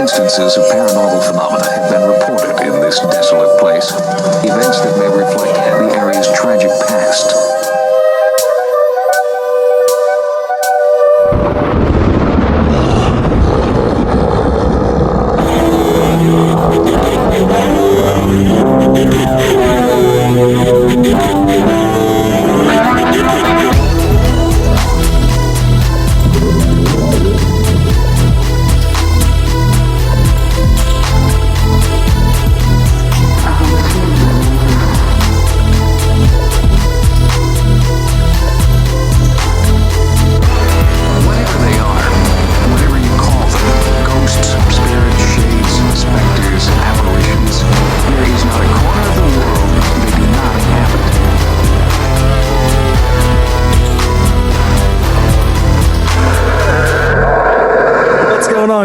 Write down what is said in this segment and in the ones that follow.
instances of paranormal phenomena have been reported in this desolate place. Events that may reflect the area's tragic past.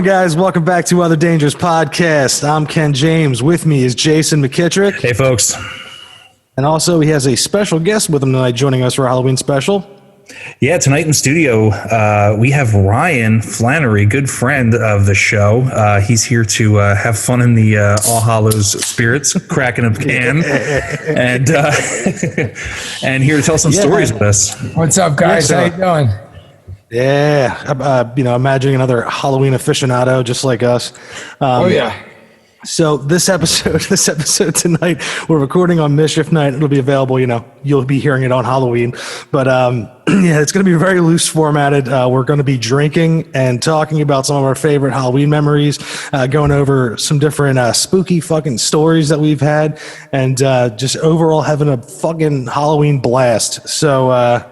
Guys, welcome back to Other Dangerous Podcast. I'm Ken James. With me is Jason McKittrick. Hey, folks. And also, he has a special guest with him tonight joining us for a Halloween special. Yeah, tonight in studio, we have Ryan Flannery, good friend of the show. He's here to have fun in the All Hallows spirits, cracking a can, and and here to tell some stories with us. What's up, guys? How you doing? Yeah, imagining another Halloween aficionado just like us. Oh yeah. So this episode tonight, we're recording on Mischief Night. It'll be available. You'll be hearing it on Halloween. But yeah, it's going to be very loose formatted. We're going to be drinking and talking about some of our favorite Halloween memories, going over some different spooky fucking stories that we've had, and just overall having a fucking Halloween blast. So.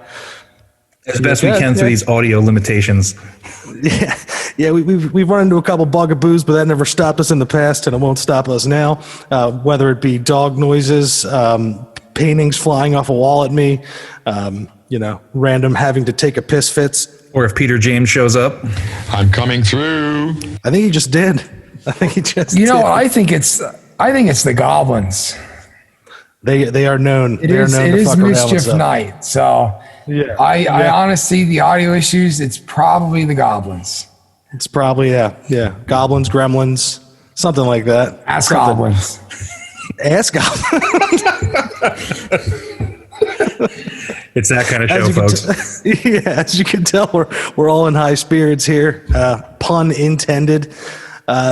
As best we can through these audio limitations. Yeah, we've run into a couple bugaboos, but that never stopped us in the past, and it won't stop us now. Whether it be dog noises, paintings flying off a wall at me, random having to take a piss fits. Or if Peter James shows up. I'm coming through. I think he just did. Did. I think it's the goblins. They are known. It is Mischief Night, so... Yeah, I honestly, the audio issues, it's probably the goblins. It's probably, yeah. Goblins, gremlins, something like that. Ass goblins. Ass goblins. It's that kind of show, folks. As you can tell, we're all in high spirits here. Pun intended.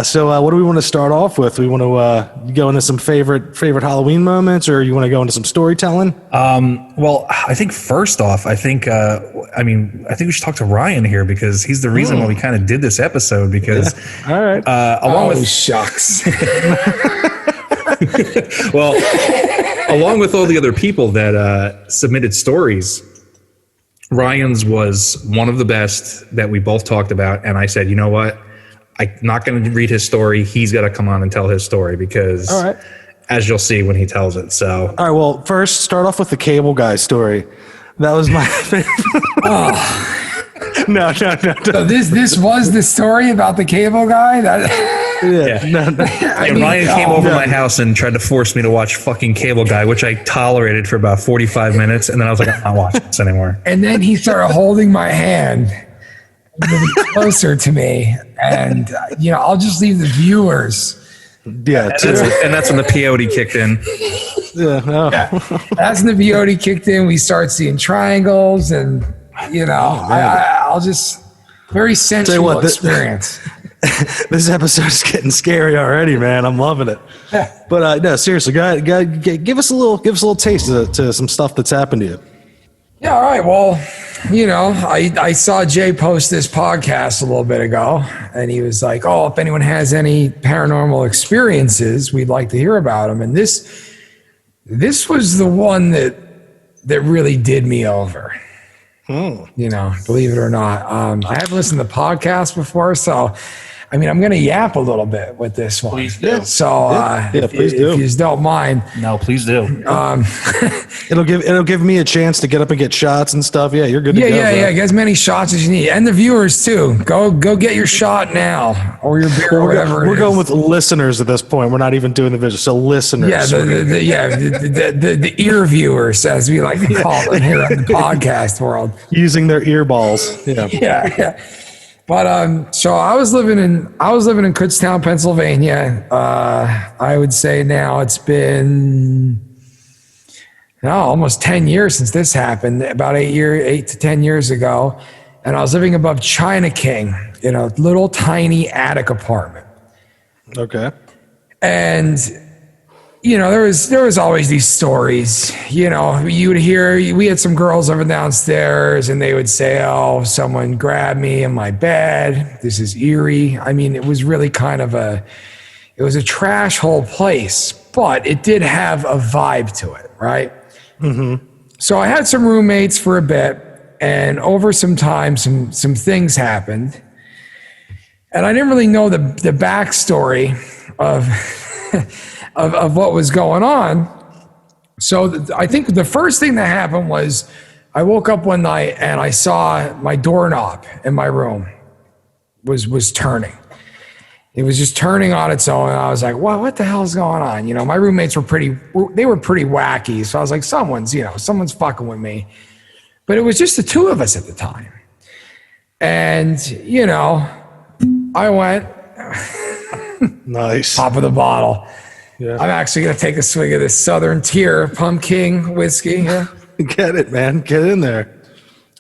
So what do we want to start off with? We want to go into some favorite Halloween moments, or you want to go into some storytelling? Well, I think first off, I think we should talk to Ryan here because he's the reason why we kind of did this episode. Because all right, along shucks. Well, along with all the other people that submitted stories, Ryan's was one of the best that we both talked about, and I said, you know what? I'm not going to read his story. He's got to come on and tell his story because, as you'll see when he tells it. So, all right. Well, first, start off with the cable guy story. That was my favorite. No. So this was the story about the cable guy. Ryan came over my house and tried to force me to watch fucking Cable Guy, which I tolerated for about 45 minutes, and then I was like, I'm not watching this anymore. And then he started holding my hand. Moving closer to me, and I'll just leave the viewers. Yeah, and that's when the peyote kicked in. That's when the peyote kicked in. We start seeing triangles, and I'll just very sensual experience. This episode is getting scary already, man. I'm loving it. Yeah. But no, seriously, give us a little taste to some stuff that's happened to you. Yeah, all right. Well, I saw Jay post this podcast a little bit ago, and he was like, "Oh, if anyone has any paranormal experiences, we'd like to hear about them." And this was the one that really did me over. Believe it or not, I haven't listened to the podcast before, so. I'm going to yap a little bit with this one. Please do. So, please do. If you don't mind. No, please do. It'll give me a chance to get up and get shots and stuff. Yeah, you're good to go. Yeah. Get as many shots as you need. And the viewers, too. Go get your shot now. Or your beer or whatever We're going with listeners at this point. We're not even doing the visual. So listeners. Yeah, the ear viewers, as we like to call them here in the podcast world. Using their ear balls. Yeah. Yeah. But so I was living in Kutztown, Pennsylvania. I would say now it's been almost 10 years since this happened. About 8 to 10 years ago, and I was living above China King in a little tiny attic apartment. Okay. And there was always these stories. You would hear, we had some girls over downstairs and they would say, oh, someone grabbed me in my bed. This is eerie. I mean, it was really kind of it was a trash hole place, but it did have a vibe to it, right? Mm-hmm. So I had some roommates for a bit, and over some time, some things happened. And I didn't really know the backstory of of what was going on. So I think the first thing that happened was I woke up one night and I saw my doorknob in my room was turning. It was just turning on its own. And I was like, what the hell is going on? My roommates were pretty wacky. So I was like, someone's fucking with me. But it was just the two of us at the time. And, I went. Nice. Top of the bottle. Yeah. I'm actually going to take a swig of this Southern Tier Pumpkin whiskey. Yeah. Get it, man. Get in there.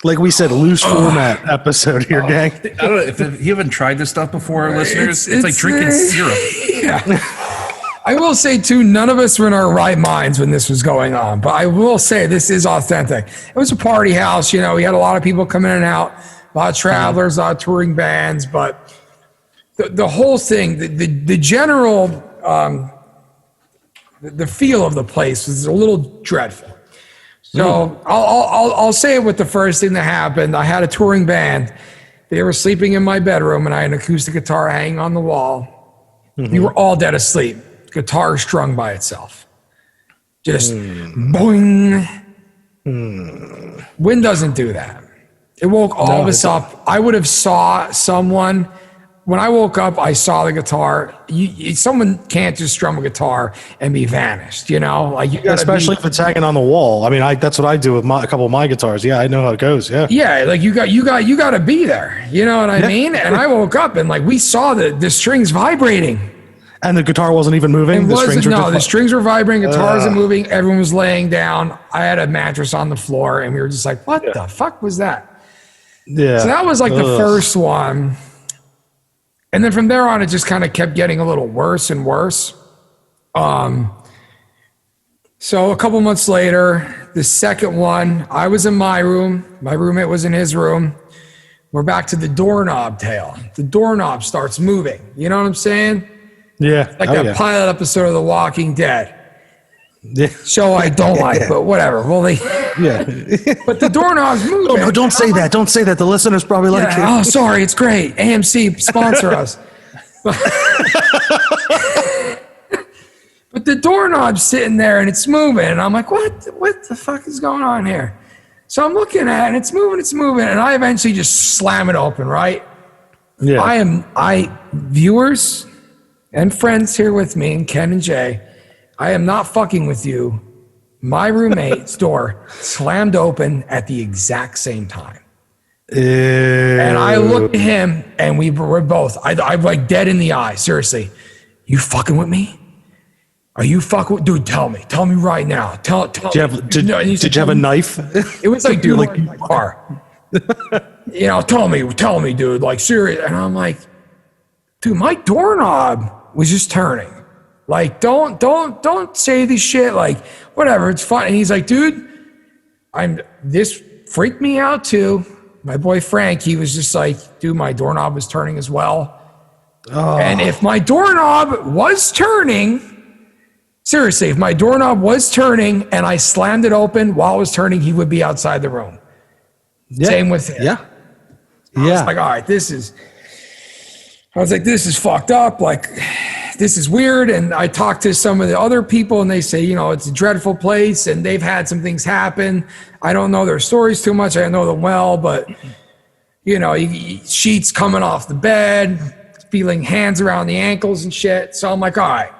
Like we said, loose format episode here, gang. I don't know if you haven't tried this stuff before, listeners. It's like drinking syrup. Yeah. I will say, too, none of us were in our right minds when this was going on. But I will say this is authentic. It was a party house. We had a lot of people coming in and out, a lot of travelers, a lot of touring bands. But the whole thing, the general, the feel of the place was a little dreadful. So I'll say it with the first thing that happened. I had a touring band. They were sleeping in my bedroom, and I had an acoustic guitar hanging on the wall. Mm-hmm. We were all dead asleep. Guitar strung by itself. Just boing. Wind doesn't do that. It woke all of us up. I would have saw someone. When I woke up, I saw the guitar. Someone can't just strum a guitar and be vanished, Like you gotta especially if it's hanging on the wall. I mean, that's what I do with a couple of my guitars. Yeah, I know how it goes. Yeah. Yeah, like you got to be there. You know what I mean? And I woke up and we saw the strings vibrating. And the guitar wasn't even moving. The strings were vibrating. Guitar wasn't moving. Everyone was laying down. I had a mattress on the floor, and we were just like, "What the fuck was that?" Yeah. So that was the first one. And then from there on, it just kind of kept getting a little worse and worse. So a couple months later, the second one, I was in my room. My roommate was in his room. We're back to the doorknob tale. The doorknob starts moving. You know what I'm saying? Yeah. Like that pilot episode of The Walking Dead. Yeah. Show I don't like, but whatever. Well, yeah. But the doorknob's moving. No, don't say that. Don't say that. The listeners probably like it. Oh, sorry. It's great. AMC, sponsor us. But the doorknob's sitting there and it's moving. And I'm like, what the fuck is going on here? So I'm looking at it and it's moving. And I eventually just slam it open, right? Yeah. Viewers and friends here with me, and Ken and Jay, I am not fucking with you. My roommate's door slammed open at the exact same time. And I looked at him, and we were both, I'm like dead in the eye, seriously. You fucking with me? Are you fucking with, dude, tell me right now. Tell did you have a knife? It was like, dude, like my car. Tell me, dude, like serious. And I'm like, dude, my doorknob was just turning. Like, don't say this shit. Like, whatever, it's fun. And he's like, dude, this freaked me out too. My boy Frank, he was just like, dude, my doorknob was turning as well. Oh. And if my doorknob was turning, seriously, if my doorknob was turning and I slammed it open while it was turning, he would be outside the room. Yeah. Same with him. Yeah. I was like, all right, this is fucked up. Like, this is weird. And I talked to some of the other people and they say, it's a dreadful place and they've had some things happen. I don't know their stories too much. I know them well, but sheets coming off the bed, feeling hands around the ankles and shit. So I'm like, all right.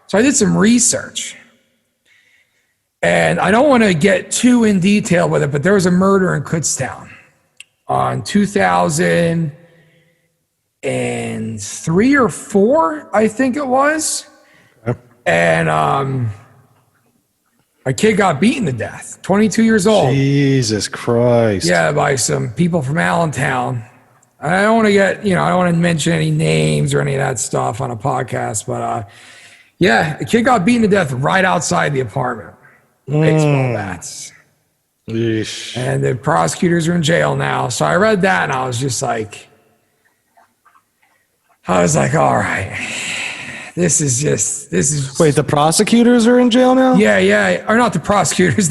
So I did some research and I don't want to get too in detail with it, but there was a murder in Kutztown on 2000 and 3 or 4, I think it was. Okay. And a kid got beaten to death, 22 years old. Jesus Christ. Yeah, by some people from Allentown. I don't want to get, I don't want to mention any names or any of that stuff on a podcast, but yeah, a kid got beaten to death right outside the apartment. Baseball bats. Yeesh. And the prosecutors are in jail now. So I read that and I was like, all right, this is. Wait, the prosecutors are in jail now? Yeah. Or not the prosecutors.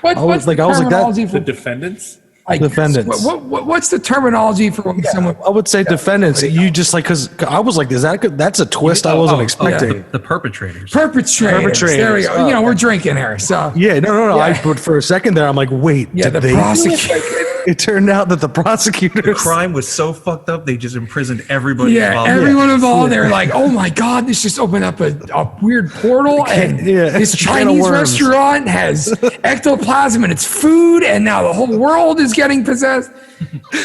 What's the terminology for The defendants? Defendants. What's the terminology for when someone? I would say defendants. You just like, because I was like, that's a twist I wasn't expecting. The perpetrators. Perpetrators. There we go. We're drinking here. So Yeah, no. Yeah. But for a second there, I'm like, wait, yeah, did the they? prosecutors. It turned out that the prosecutors. The crime was so fucked up, they just imprisoned everybody. Yeah, involved. everyone involved. They're like, oh my God, this just opened up a weird portal. And this it's a can of Chinese worms. restaurant has ectoplasm in its food. And now the whole world is getting possessed.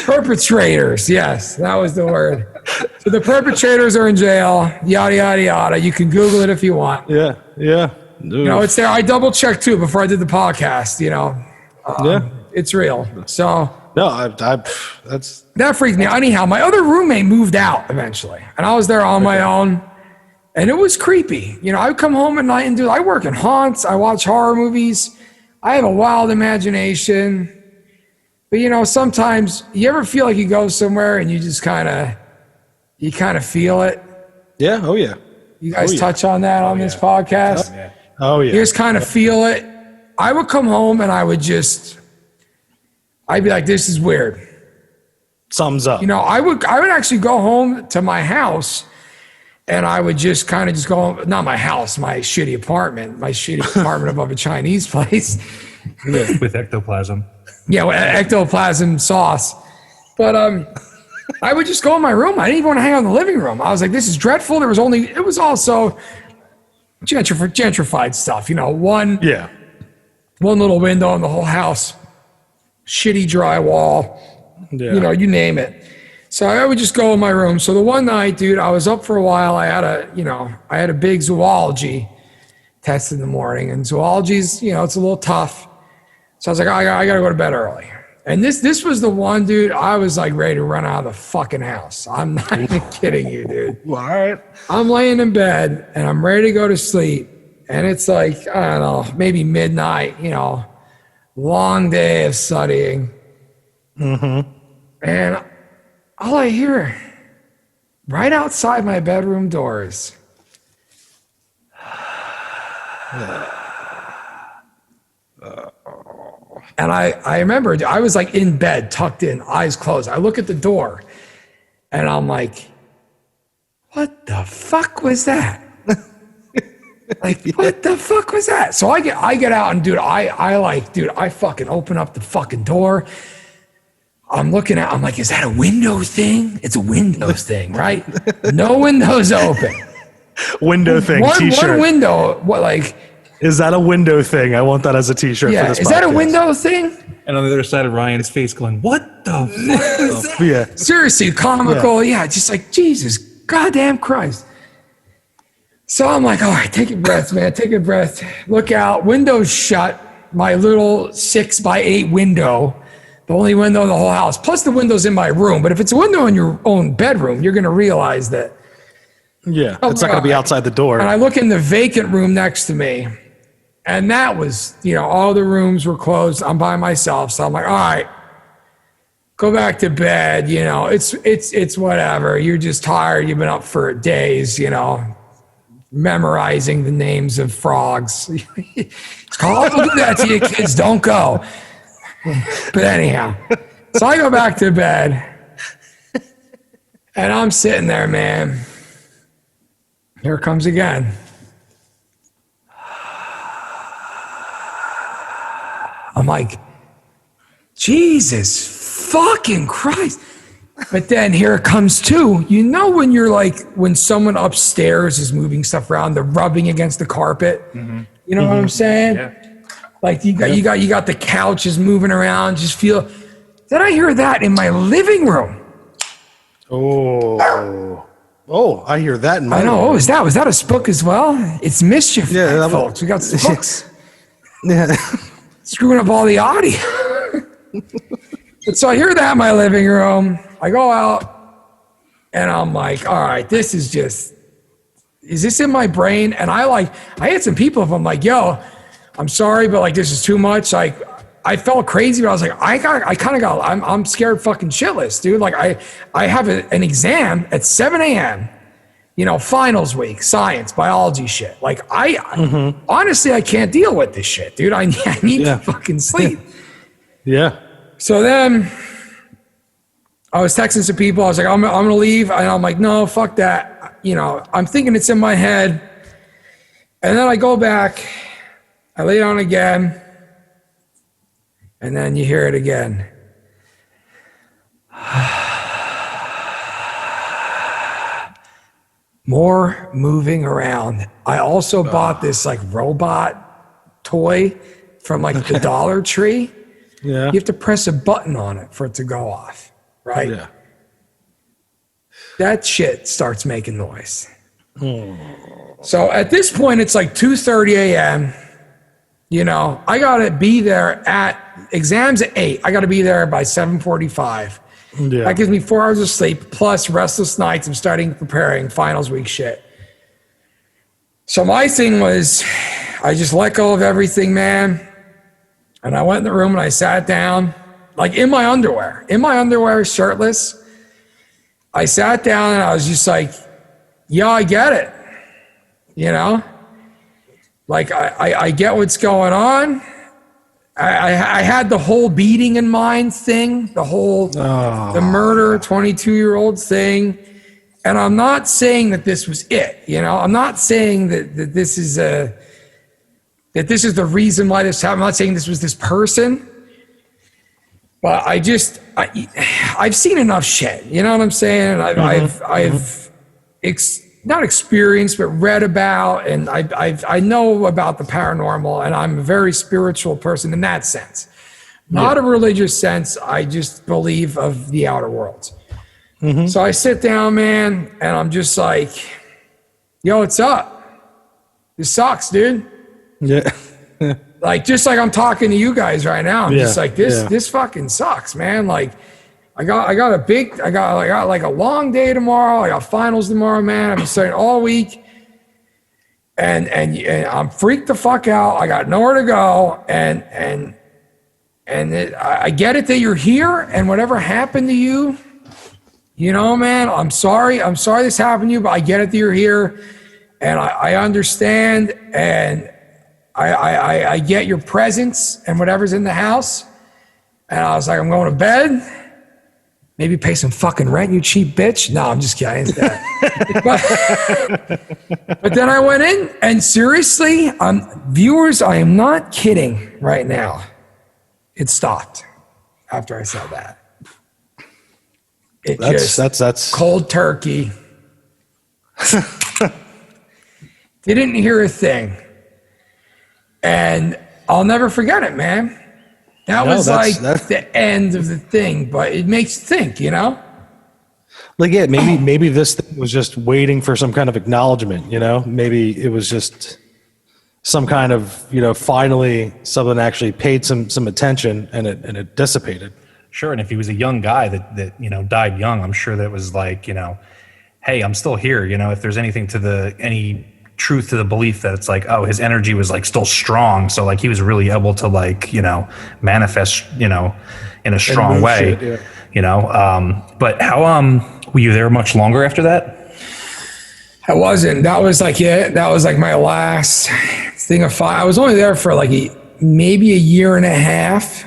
Perpetrators. Yes, that was the word. So the perpetrators are in jail. Yada, yada, yada. You can Google it if you want. Yeah. It's there. I double checked too before I did the podcast, yeah. It's real. So No, that's that freaked me out. Anyhow, my other roommate moved out eventually, and I was there on my own, and it was creepy. I would come home at night and I work in haunts. I watch horror movies. I have a wild imagination. But sometimes you ever feel like you go somewhere and you just kind of feel it. yeah. Oh yeah. You guys touch on that on this podcast. Oh yeah. You just kind of feel it. I would come home and I'd be like, this is weird. Sums up. I would actually go home to my house and I would just go, not my house, my shitty apartment above a Chinese place. With ectoplasm. Yeah, with ectoplasm sauce. But I would just go in my room. I didn't even want to hang out in the living room. I was like, this is dreadful. It was also gentrified stuff. One little window in the whole house. Shitty drywall, you name it. So I would just go in my room. So the one night, dude, I was up for a while. I had a big zoology test in the morning, and zoology's, it's a little tough. So I was like, I gotta go to bed early. And this was the one, dude, I was like ready to run out of the fucking house. I'm not even kidding you, dude. All right. I'm laying in bed and I'm ready to go to sleep. And it's like, I don't know, maybe midnight, long day of studying. Mm-hmm. And all I hear right outside my bedroom doors. And I remember I was like in bed, tucked in, eyes closed. I look at the door and I'm like, what the fuck was that? What the fuck was that? So I get out and I fucking open up the fucking door. I'm looking at, I'm like, is that a window thing? It's a Windows thing, right? No windows open. Window thing, t-shirt. One window, Is that a window thing? I want that as a t-shirt for this podcast. Is that a window thing? And on the other side of Ryan's face going, what the fuck is that? Yeah. Seriously, comical. Yeah, just like, Jesus, goddamn Christ. So I'm like, all right, take a breath, man. Take a breath. Look out. Windows shut. My little 6x8 window. The only window in the whole house. Plus the windows in my room. But if it's a window in your own bedroom, you're going to realize that. Yeah, it's not going to be outside the door. And I look in the vacant room next to me. And that was, all the rooms were closed. I'm by myself. So I'm like, all right, go back to bed. It's whatever. You're just tired. You've been up for days, memorizing the names of frogs. It's called, don't do that to you kids. Don't go. But anyhow, so I go back to bed and I'm sitting there, man. Here it comes again. I'm like, Jesus fucking Christ. But then here it comes too. When you're like, when someone upstairs is moving stuff around, they're rubbing against the carpet. Mm-hmm. You know what I'm saying? Yeah. Like you got the couches moving around. Just feel. Then I hear that in my living room. Oh, I hear that. I know. Oh, was that a spook as well? It's mischief, folks. We got spooks. Yeah. Screwing up all the audio. So I hear that in my living room. I go out and I'm like, all right, is this in my brain? And I had some people, if I'm like, yo, I'm sorry, but like, this is too much. Like, I felt crazy, but I was like, I'm scared fucking shitless, dude. Like I have an exam at 7 a.m., finals week, science, biology shit. Like honestly, I can't deal with this shit, dude. I need to fucking sleep. Yeah. So then I was texting some people. I was like, I'm going to leave. And I'm like, no, fuck that. I'm thinking it's in my head. And then I go back, I lay down again. And then you hear it again. More moving around. I also bought this like robot toy from like the Dollar Tree. Yeah. You have to press a button on it for it to go off, right? Yeah. That shit starts making noise. So at this point, it's like 2:30 a.m. I got to be there at exams at 8. I got to be there by 7:45. Yeah. That gives me 4 hours of sleep plus restless nights. I'm starting preparing finals week shit. So my thing was, I just let go of everything, man. And I went in the room and I sat down, like in my underwear, shirtless. I sat down and I was just like, yeah, I get it. Like I get what's going on. I had the whole beating in mind thing, the murder 22-year-old thing. And I'm not saying that this was it. I'm not saying that this is the reason why this happened. I'm not saying this was this person. But I've seen enough shit. You know what I'm saying? I've not experienced, but read about, and I know about the paranormal, and I'm a very spiritual person in that sense. Not a religious sense. I just believe of the outer world. So I sit down, man, and I'm just like, yo, what's up? This sucks, dude. Yeah. Just like I'm talking to you guys right now. I'm just like, this fucking sucks, man. Like, I got like a long day tomorrow. I got finals tomorrow, man. I've been studying all week, and I'm freaked the fuck out. I got nowhere to go, and I get it that you're here, and whatever happened to you, man. I'm sorry this happened to you, but I get it that you're here, and I understand, and I get your presence and whatever's in the house. And I was like, I'm going to bed. Maybe pay some fucking rent, you cheap bitch. No, I'm just kidding. But then I went in, and seriously, viewers, I am not kidding right now. It stopped after I said that. That's cold turkey. Didn't hear a thing. And I'll never forget it, man. That was the end of the thing, but it makes you think, Like, yeah, maybe this thing was just waiting for some kind of acknowledgement, Maybe it was just some kind of, finally something actually paid some attention, and it dissipated. Sure, and if he was a young guy that died young, I'm sure that was like, hey, I'm still here. If there's anything to any truth to the belief that it's like, oh, his energy was like still strong, so like he was really able to like manifest in a strong way. Shit, but how were you there much longer after that? I wasn't. That was like that was like my last thing of 5. I was only there for like maybe a year and a half.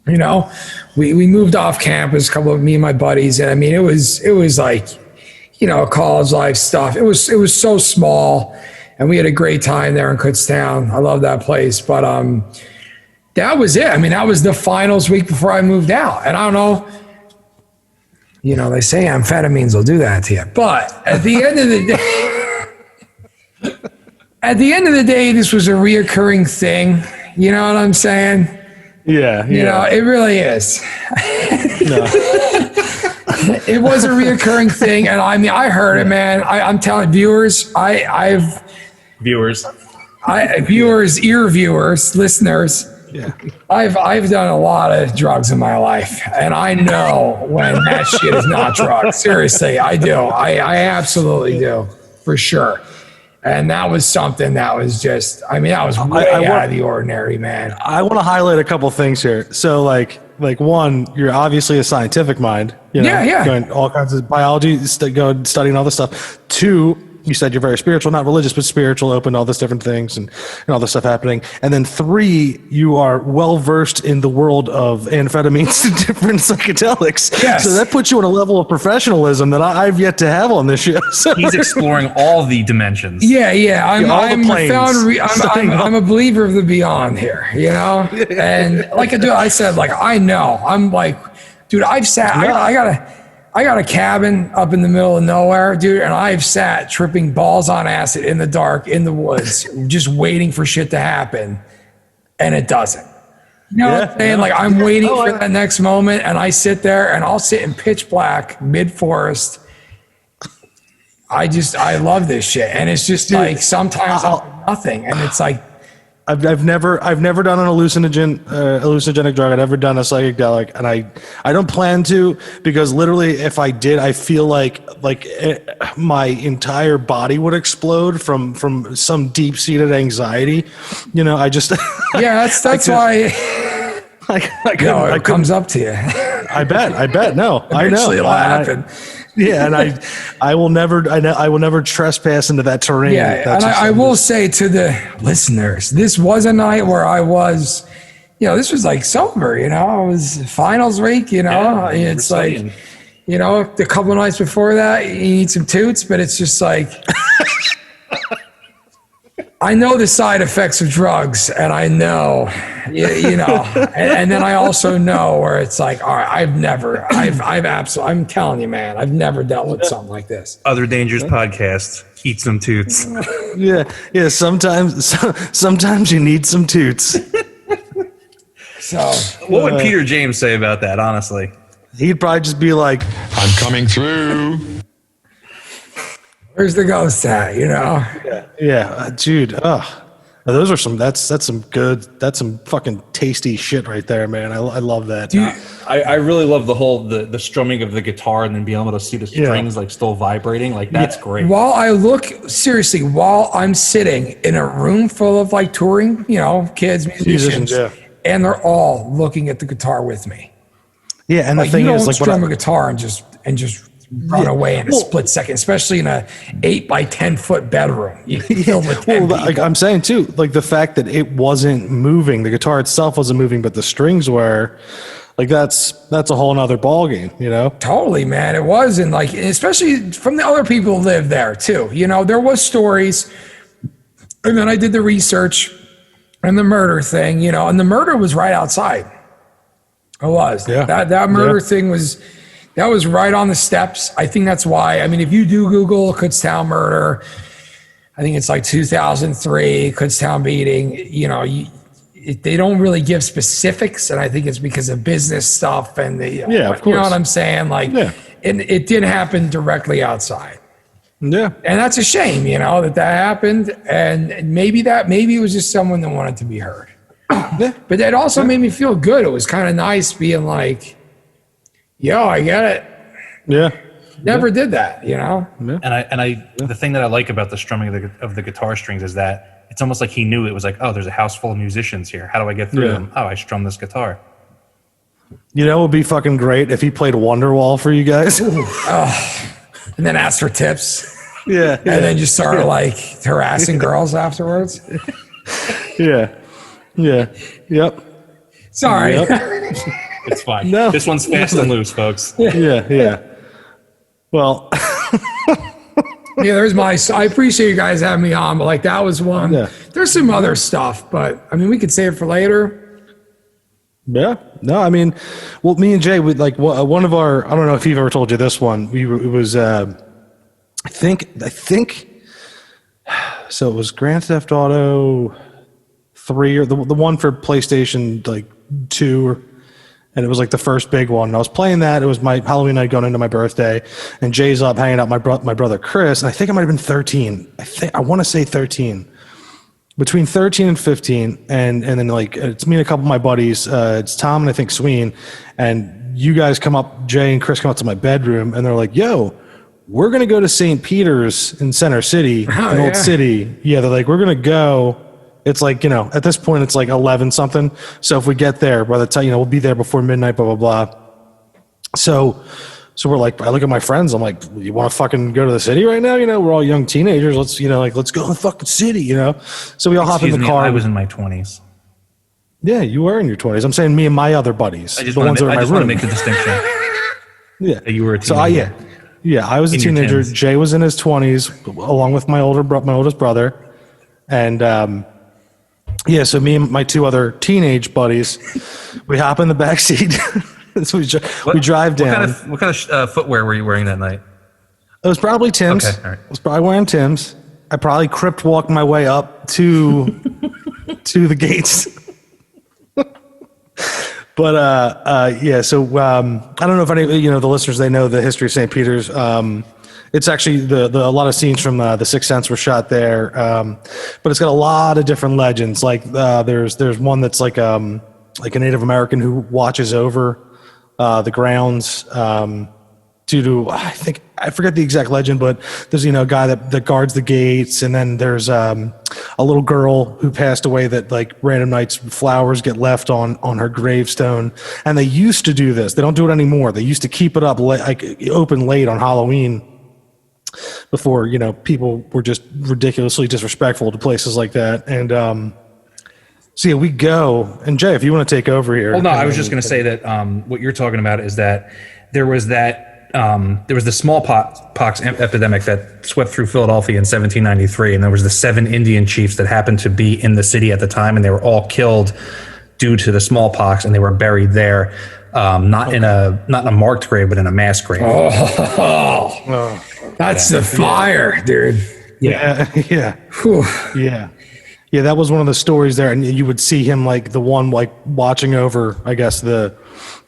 We moved off campus, a couple of me and my buddies, and I mean it was like college life stuff. It was so small, and we had a great time there in Kutztown. I love that place. But that was it. I mean, that was the finals week before I moved out. And I don't know, they say amphetamines will do that to you. But at the end of the day, this was a reoccurring thing. You know what I'm saying? Yeah. It really is. It was a reoccurring thing, and I mean, I heard it, man. I'm telling viewers, Viewers. ear viewers, listeners. Yeah. I've done a lot of drugs in my life, and I know when that shit is not drugs. Seriously, I do. I absolutely do, for sure. And that was something that was just, I mean, that was way out of the ordinary, man. I want to highlight a couple things here. So like one, you're obviously a scientific mind, you know, Yeah. going all kinds of biology, going studying all this stuff. Two, you said you're very spiritual, not religious, but spiritual, open to all this different things and all this stuff happening. And then three, you are well versed in the world of amphetamines and different psychedelics. Yes. So that puts you on a level of professional-ism that I've yet to have on this show. So He's exploring all the dimensions. Yeah. all the planes. I'm a believer of the beyond here, you know? And like I said, like, I know. I'm like, dude, I've sat, I got a cabin up in the middle of nowhere, dude, and I've sat tripping balls on acid in the dark, in the woods, just waiting for shit to happen, and it doesn't. You know what I'm saying? Like, I'm waiting for that next moment, and I sit there, and I'll sit in pitch black, mid-forest. I love this shit, and it's just like sometimes I'll do nothing, and it's like, I've never done an hallucinogenic drug. I've never done a psychedelic, and I don't plan to, because literally if I did, I feel like my entire body would explode from some deep seated anxiety. You know, I just yeah, that's why. It comes up to you. I bet. No, I know. Eventually it'll happen. Yeah, and I will never trespass into that terrain. Yeah, and I will say to the listeners, this was a night where I was, you know, this was like sober, you know, it was finals week, you know, it's like, you know, a couple of nights before that, you need some toots, but it's just like, I know the side effects of drugs, and I know, you know, and then I also know where it's like, all right, I've absolutely, I'm telling you, man, I've never dealt with something like this. Other Dangerous Podcast. Eat some toots. Yeah. Sometimes you need some toots. So, What would Peter James say about that, honestly? He'd probably just be like, I'm coming through. where's the ghost at, you know? yeah, dude. Those are that's some fucking tasty shit right there, man. I love that. Dude, I really love the strumming of the guitar and then being able to see the strings like still vibrating. Like, that's great. While I'm sitting in a room full of like touring, you know, kids, musicians, and they're all looking at the guitar with me. Yeah, and like, the thing you is, don't like, strum a guitar and just run away in a split second, especially in a 8 by 10 foot bedroom. Filled with 10 people. like I'm saying too, like the fact that it wasn't moving, the guitar itself wasn't moving, but the strings were. Like that's a whole nother ball game, you know? Totally, man. It was. And like, especially from the other people who lived there too, you know, there was stories. And then I did the research and the murder thing, you know, and the murder was right outside. It was. Yeah. That murder thing was, that was right on the steps. I think that's why. I mean, if you do Google Kutztown murder, I think it's like 2003 Kutztown beating, you know, they don't really give specifics, and I think it's because of business stuff and the of course. You know what I'm saying? Like, and it did happen directly outside. Yeah, and that's a shame, you know, that happened, and maybe it was just someone that wanted to be heard. But that also made me feel good. It was kind of nice being like, yo, I get it. Yeah, never did that, you know. And I the thing that I like about the strumming of the guitar strings is that it's almost like he knew it was like, oh, there's a house full of musicians here. How do I get through them? Oh, I strum this guitar. You know, it would be fucking great if he played Wonderwall for you guys. And then asked for tips. Yeah. And then just started like harassing girls afterwards. Yeah. Yep. Sorry. Yep. It's fine. No. This one's fast and loose, folks. Yeah. Well. Yeah, I appreciate you guys having me on, but like that was one. Yeah. There's some other stuff, but I mean, we could save it for later. Yeah. No, I mean, well, me and Jay, we like one of our, I don't know if he've ever told you this one. It was, I think, so it was Grand Theft Auto 3 or the one for PlayStation like 2 And it was like the first big one. And I was playing that. It was my Halloween night going into my birthday. And Jay's up hanging out with my brother Chris. And I think I might have been 13. I want to say 13. Between 13 and 15. And then like it's me and a couple of my buddies. It's Tom and I think Sween. And you guys come up, Jay and Chris come up to my bedroom. And they're like, yo, we're going to go to St. Peter's in Center City, Old City. Yeah, they're like, we're going to go. It's like, at this point, it's like 11 something. So if we get there, by the time, we'll be there before midnight, blah, blah, blah. So we're like, I look at my friends. I'm like, you want to fucking go to the city right now? We're all young teenagers. Let's, let's go to the fucking city, So we all hop in the car. I was in my 20s. Yeah, you were in your 20s. I'm saying me and my other buddies. I just want to make the distinction. Yeah. That you were a teenager. So yeah, I was a teenager. Jay was in his 20s, along with my oldest brother. And, yeah, so me and my two other teenage buddies, we hop in the back seat. So we drive down. What kind of footwear were you wearing that night? It was probably Tim's. Okay, all right. I was probably wearing Tim's. I probably crip walked my way up to the gates. But yeah, so I don't know if any the listeners, they know the history of St. Peter's. It's actually a lot of scenes from The Sixth Sense were shot there, but it's got a lot of different legends. Like there's one that's like a Native American who watches over the grounds due to, I forget the exact legend, but there's a guy that guards the gates, and then there's a little girl who passed away that like random nights flowers get left on her gravestone, and they used to do this. They don't do it anymore. They used to keep it up open late on Halloween. Before, people were just ridiculously disrespectful to places like that. And so, yeah, we go. And Jay, if you want to take over here. Well, no, I was just going to say that what you're talking about is that there was the smallpox epidemic that swept through Philadelphia in 1793. And there was the 7 Indian chiefs that happened to be in the city at the time. And they were all killed due to the smallpox. And they were buried there, not in a marked grave, but in a mass grave. Oh. That's the fire, dude. Yeah. Whew. Yeah, that was one of the stories there. And you would see him like the one like watching over, I guess, the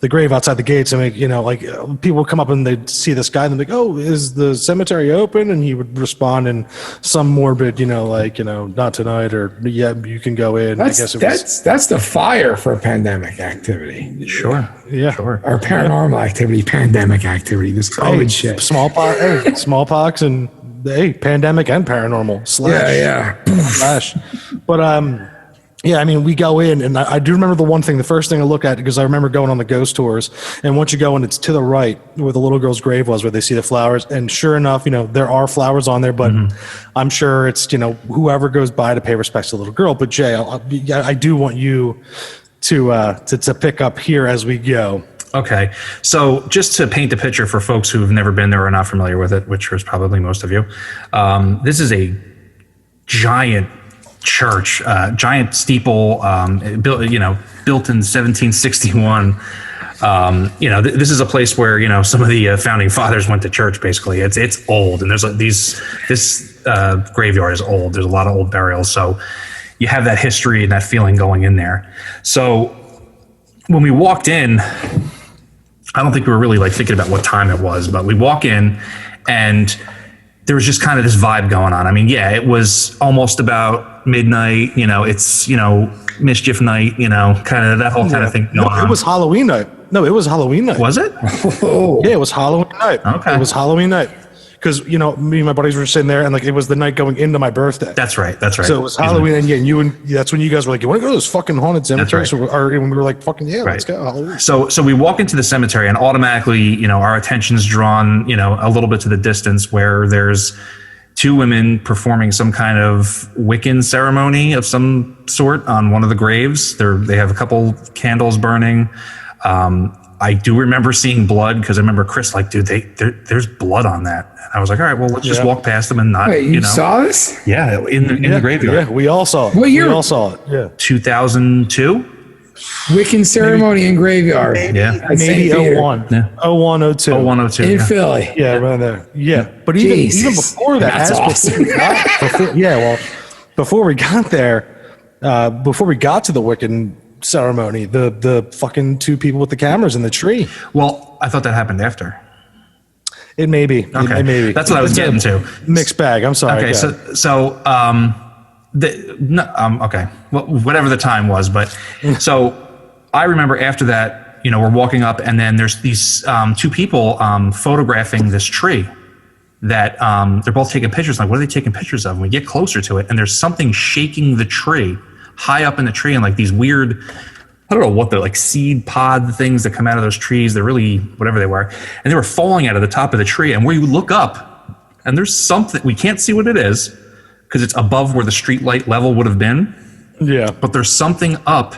grave outside the gates. I mean, like people would come up and they'd see this guy and they'd be like, oh, is the cemetery open? And he would respond in some morbid, not tonight, or yeah, you can go in. That's the fire for pandemic activity. Sure. Yeah. Sure. Or paranormal activity, pandemic activity, this COVID shit. Smallpox and pandemic and paranormal slash. But yeah, I mean, we go in, and I do remember the first thing I look at, because I remember going on the ghost tours, and once you go in, it's to the right where the little girl's grave was, where they see the flowers, and sure enough, there are flowers on there, but I'm sure it's, whoever goes by to pay respects to the little girl. But Jay, I do want you to pick up here as we go. Okay. So just to paint the picture for folks who have never been there or not familiar with it, which is probably most of you, this is a giant church, giant steeple, built in 1761. This is a place where, some of the founding fathers went to church. Basically, it's old, and there's this graveyard is old. There's a lot of old burials, so you have that history and that feeling going in there. So when we walked in, I don't think we were really like thinking about what time it was, but we walk in and there was just kind of this vibe going on. I mean, yeah, it was almost about midnight, it's, mischief night, kind of that whole kind of thing going on. It was Halloween night. No, it was Halloween night. Was it? Yeah, it was Halloween night. Okay. It was Halloween night. Because, me and my buddies were sitting there, and like it was the night going into my birthday. That's right. So it was Halloween, and that's when you guys were like, you want to go to this fucking haunted cemetery? That's right. And we were like, fucking yeah, let's go. Halloween. So we walk into the cemetery, and automatically, our attention's drawn, a little bit to the distance, where there's 2 women performing some kind of Wiccan ceremony of some sort on one of the graves. They have a couple candles burning. I do remember seeing blood, because I remember Chris like, dude, there's blood on that. And I was like, all right, well, let's just walk past them and not. Wait, you saw this? Yeah, in the graveyard. Yeah, we all saw it. What year? We all saw it. Yeah, 2002. Wiccan ceremony in graveyard. Maybe 01. Yeah. 01, 02. 01, 02. In Philly. Yeah, around there. Yeah, but even before that, That's awesome. before we got there, before we got to the Wiccan ceremony. The fucking two people with the cameras in the tree. Well, I thought that happened after. It may be. Okay. It may be. That's what I was getting to. Mixed bag. I'm sorry. Okay, okay. Well, whatever the time was, but so I remember after that, we're walking up, and then there's these two people photographing this tree that they're both taking pictures. Like, what are they taking pictures of? And we get closer to it, and there's something shaking the tree high up in the tree, and like these weird, I don't know what they're like, seed pod things that come out of those trees. They're really whatever they were, and they were falling out of the top of the tree. And where you look up, and there's something, we can't see what it is because it's above where the street light level would have been. Yeah. But there's something up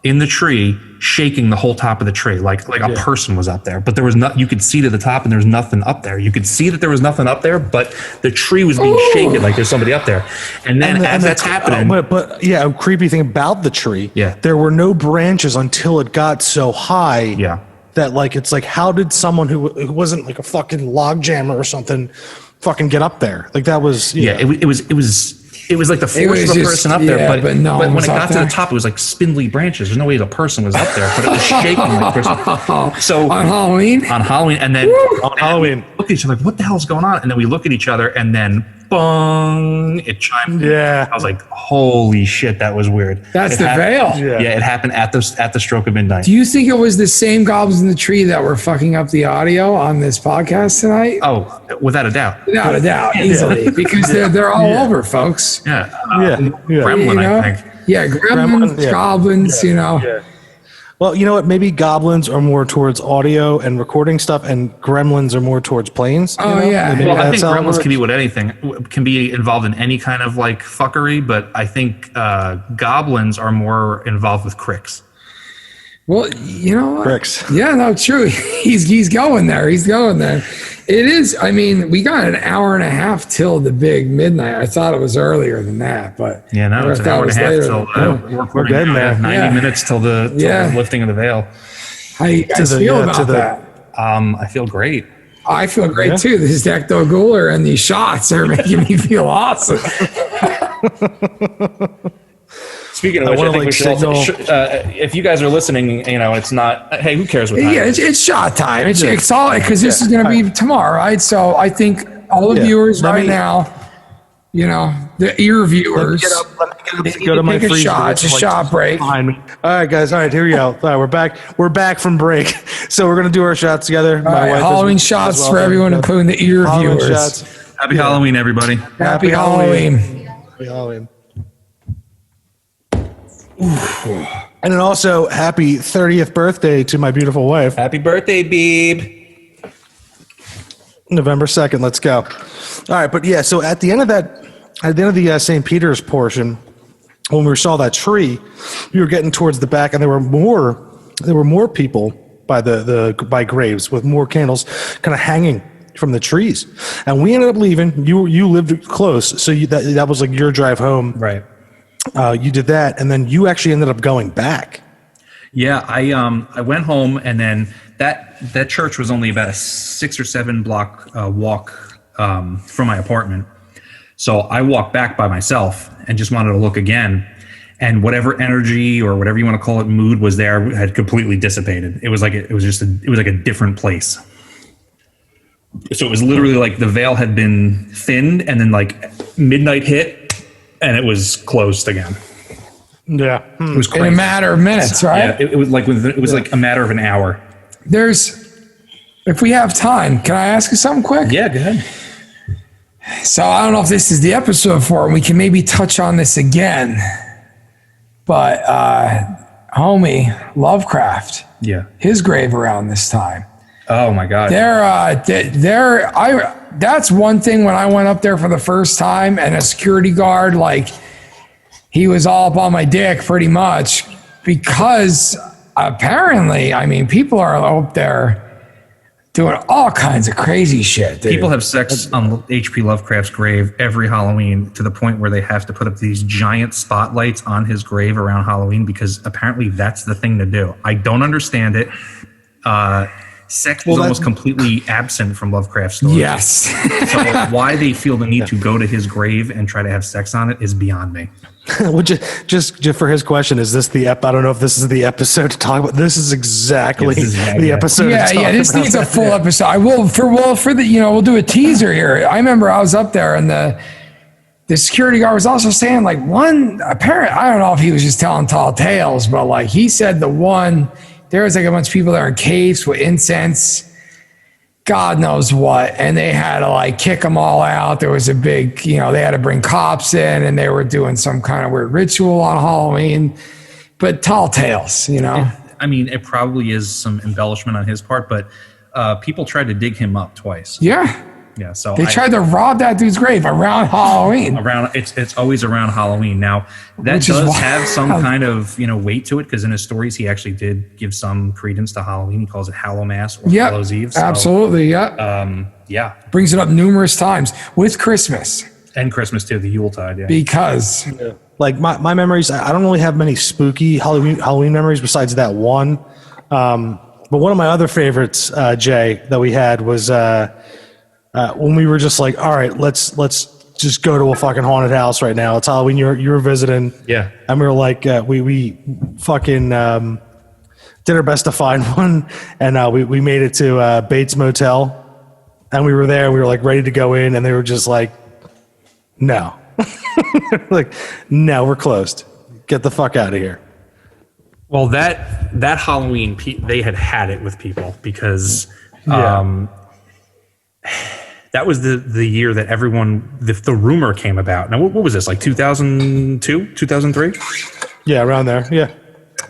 in the tree shaking the whole top of the tree, like a person was up there. But there was you could see to the top, and there's nothing up there. You could see that there was nothing up there, but the tree was being shaken like there's somebody up there. And then as that's happening, but a creepy thing about the tree. Yeah. There were no branches until it got so high. Yeah. That like it's like, how did someone who wasn't like a fucking log jammer or something fucking get up there? Like that was it was like the force of a person up there, but when it got to the top, it was like spindly branches. There's no way the person was up there, but it was shaking like person. So on Halloween, and then on Halloween, we look at each other like, what the hell's going on? And then we look at each other, and then bong, it chimed. Yeah, I was like, holy shit, that was weird. That's the veil. Yeah, it happened at the stroke of midnight. Do you think it was the same goblins in the tree that were fucking up the audio on this podcast tonight? Oh, without a doubt. Without a doubt, easily, because they're all over, folks. Yeah. Gremlin, I think. Yeah, gremlins, goblins, Yeah. Well, you know what? Maybe goblins are more towards audio and recording stuff, and gremlins are more towards planes. Oh, yeah. Well, I think gremlins can be involved in any kind of like fuckery, but I think goblins are more involved with cricks. Well, you know what? Cricks. Yeah, no, true. He's going there. He's going there. It is. I mean, we got an hour and a half till the big midnight. I thought it was earlier than that, but yeah, no, it's an hour and a half till we're getting there. 90 minutes till the lifting of the veil. How you guys feel about that? I feel great. I feel great too. This Ecto Cooler and these shots are making me feel awesome. Speaking of which, I think we should also, if you guys are listening, it's not, hey, who cares what time it is? It's shot time. It's all, because this is going to be tomorrow, right? So I think all the viewers now, the ear viewers. Let me get up to go to my freezer. It's a shot break. All right, guys. All right, here we go. All right, we're back. We're back from break. So we're going to do our shots together. All right, Halloween shots for everyone, including the ear viewers. Shots. Happy Halloween, everybody. Happy Halloween. Happy Halloween. And then also, happy 30th birthday to my beautiful wife. Happy birthday, babe. November 2nd. Let's go. All right, but yeah, so at the end of the St. Peter's portion, when we saw that tree, we were getting towards the back, and there were more people by graves with more candles kind of hanging from the trees. And we ended up leaving. You lived close, so that was like your drive home. Right. You did that, and then you actually ended up going back. Yeah, I went home, and then that church was only about a 6 or 7 block walk from my apartment. So I walked back by myself and just wanted to look again, and whatever energy or whatever you want to call it, mood was there had completely dissipated. It was like it was like a different place. So it was literally like the veil had been thinned, and then like midnight hit. And it was closed again. Yeah, it was crazy. In a matter of minutes, right? Yeah, it was like like a matter of an hour. If we have time, can I ask you something quick? Yeah, go ahead. So I don't know if this is the episode for it, and we can maybe touch on this again. But homie Lovecraft, his grave around this time. Oh my God. That's one thing when I went up there for the first time, and a security guard, like, he was all up on my dick pretty much, because apparently, I mean, people are up there doing all kinds of crazy shit, dude. People have sex on H.P. Lovecraft's grave every Halloween, to the point where they have to put up these giant spotlights on his grave around Halloween, because apparently that's the thing to do. I don't understand it. sex was almost completely absent from Lovecraft stories. Yes. So why they feel the need to go to his grave and try to have sex on it is beyond me. Well, just for his question, is this the I don't know if this is the episode to talk about. This is exactly the episode. Yeah. This needs a full episode. I will for the we'll do a teaser here. I remember I was up there and the security guard was also saying like apparent. I don't know if he was just telling tall tales, but like he said there was like a bunch of people there in caves with incense. God knows what, and they had to like kick them all out. There was a big, they had to bring cops in, and they were doing some kind of weird ritual on Halloween. But tall tales, I mean, it probably is some embellishment on his part, but people tried to dig him up twice. Yeah. Yeah, so they tried to rob that dude's grave around Halloween. It's always around Halloween. Now that does have some kind of weight to it, because in his stories he actually did give some credence to Halloween. He calls it Hallowmass or Hallows Eve. So, absolutely, yeah. Brings it up numerous times with Christmas and Christmas too, the Yuletide. Yeah, because like my memories, I don't really have many spooky Halloween memories besides that one. But one of my other favorites, Jay, that we had was. When we were just like, all right, let's just go to a fucking haunted house right now. It's Halloween. You were visiting, yeah, and we were like, we fucking did our best to find one, and we made it to Bates Motel, and we were there. We were like ready to go in, and they were just like, no, like, no, we're closed. Get the fuck out of here. Well, that Halloween, they had it with people because. That was the year that the rumor came about. Now, what was this, like 2002, 2003? Yeah, around there. Yeah.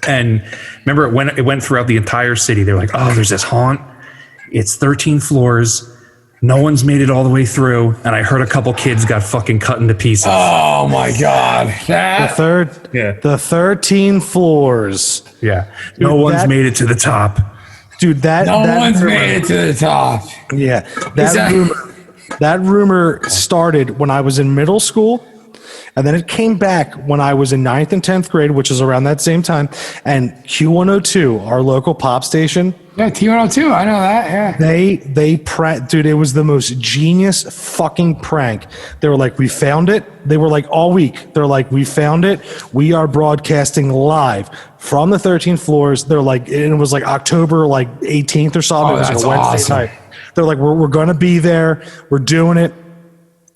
And remember, it went throughout the entire city. They're like, oh, there's this haunt. It's 13 floors. No one's made it all the way through. And I heard a couple kids got fucking cut into pieces. Oh, my God. The 13 floors. Yeah. No one's made it to the top. Dude, no one's made it to the top. Yeah, that rumor started when I was in middle school, and then it came back when I was in 9th and 10th grade, which is around that same time. And Q102, our local pop station. Yeah, T102, I know that. Yeah. Dude, it was the most genius fucking prank. They were like, we found it. They were like, all week. They're like, we found it. We are broadcasting live from the 13th floors. They're like, and it was like October 18th or something. It was that's like a Wednesday night. They're like, we're going to be there. We're doing it.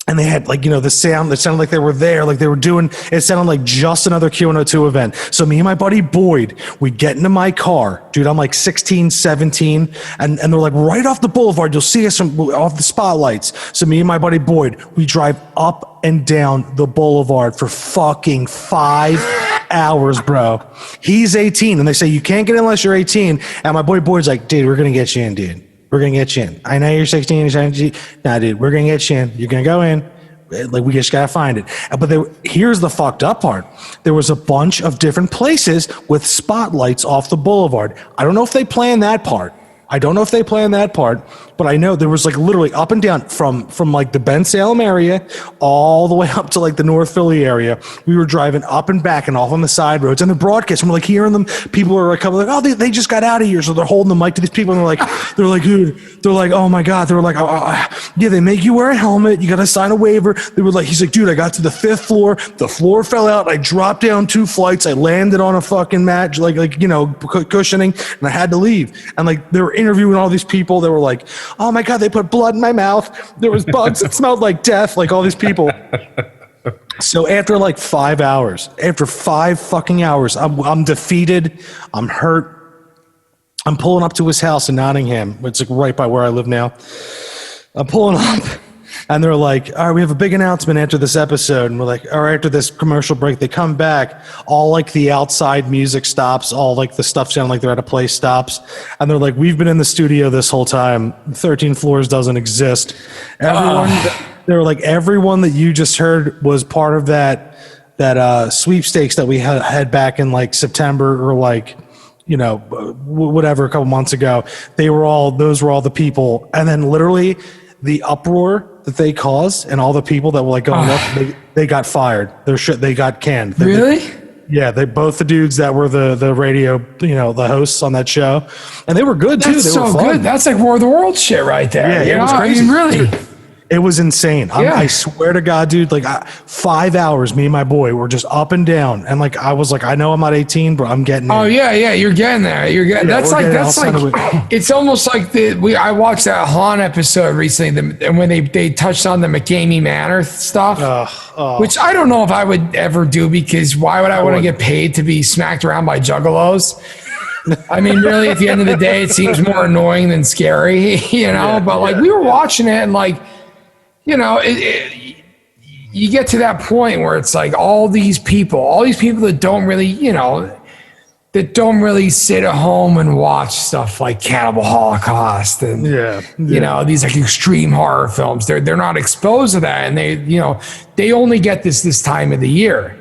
And they had the sound that sounded like they were there, like they were doing, it sounded like just another Q102 event. So me and my buddy Boyd, we get into my car. Dude, I'm like 16, 17. And they're like, right off the boulevard, you'll see us off the spotlights. So me and my buddy Boyd, we drive up and down the boulevard for fucking 5 hours, bro. He's 18. And they say, you can't get in unless you're 18. And my boy Boyd's like, dude, we're going to get you in, dude. We're going to get you in. I know you're 16, you're 17. Nah, dude, we're going to get you in. You're going to go in. Like, we just got to find it. But here's the fucked up part. There was a bunch of different places with spotlights off the boulevard. I don't know if they planned that part. But I know there was like literally up and down from like the Ben Salem area all the way up to like the North Philly area. We were driving up and back and off on the side roads, and the broadcast, and we're like hearing them. People are like coming like, oh, they just got out of here. So they're holding the mic to these people, and they're like, dude, they're like, oh my God. They were like, yeah, they make you wear a helmet. You got to sign a waiver. They were like, he's like, dude, I got to the 5th floor. The floor fell out. I dropped down 2 flights. I landed on a fucking mat, cushioning, and I had to leave. And like, they were interviewing all these people. They were like, oh my God, they put blood in my mouth. There was bugs. It smelled like death. Like all these people. So after like 5 hours, after 5 fucking hours, I'm defeated. I'm hurt. I'm pulling up to his house in Nottingham. It's like right by where I live now. I'm pulling up. And they're like, all right, we have a big announcement after this episode. And we're like, all right, after this commercial break, they come back. All like the outside music stops. All like the stuff sounding like they're at a place stops. And they're like, we've been in the studio this whole time. 13 floors doesn't exist. They were like, everyone that you just heard was part of that sweepstakes that we had back in like September or like, whatever, a couple months ago. Those were all the people. And then literally the uproar that they caused and all the people that were like going up, they got fired. They got canned. Really? Yeah, they both the dudes that were the radio, the hosts on that show, and they were good too. That's They were so fun. good. That's like War of the Worlds shit right there. Yeah, it was crazy. I mean, really. It was insane. Yeah. I swear to God, dude, 5 hours, me and my boy were just up and down. And I was like, I know I'm not 18, but I'm getting Oh in. yeah, you're getting there. You're getting. Yeah, that's we're like getting that's outside like. It's almost like I watched that Han episode recently, and when they touched on the McCamey Manor stuff, which I don't know if I would ever do, because why would I want to get paid to be smacked around by juggalos? I mean, really, at the end of the day, it seems more annoying than scary, But we were watching it, and you get to that point where it's like all these people that don't really sit at home and watch stuff like Cannibal Holocaust and these like extreme horror films. They're not exposed to that, and they only get this time of the year.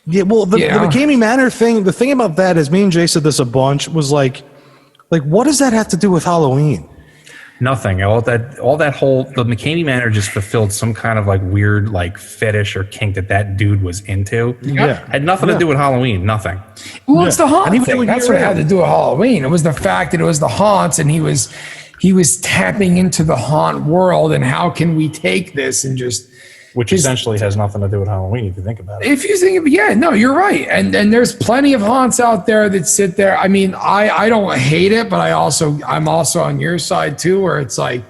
Yeah, well, the McCamey Manor thing, the thing about that is, me and Jay said this a bunch, was like what does that have to do with Halloween? Nothing. All the McCamey Manor just fulfilled some kind of weird fetish or kink that dude was into. Yeah. Had nothing to do with Halloween. Nothing. Well, it's the haunt thing. That's what it had around. to do with Halloween. It was the fact that it was the haunts, and he was tapping into the haunt world, and how can we take this and just... Which essentially has nothing to do with Halloween, if you think about it. If you think you're right. And there's plenty of haunts out there that sit there. I mean, I don't hate it, but I'm also on your side too, where it's like,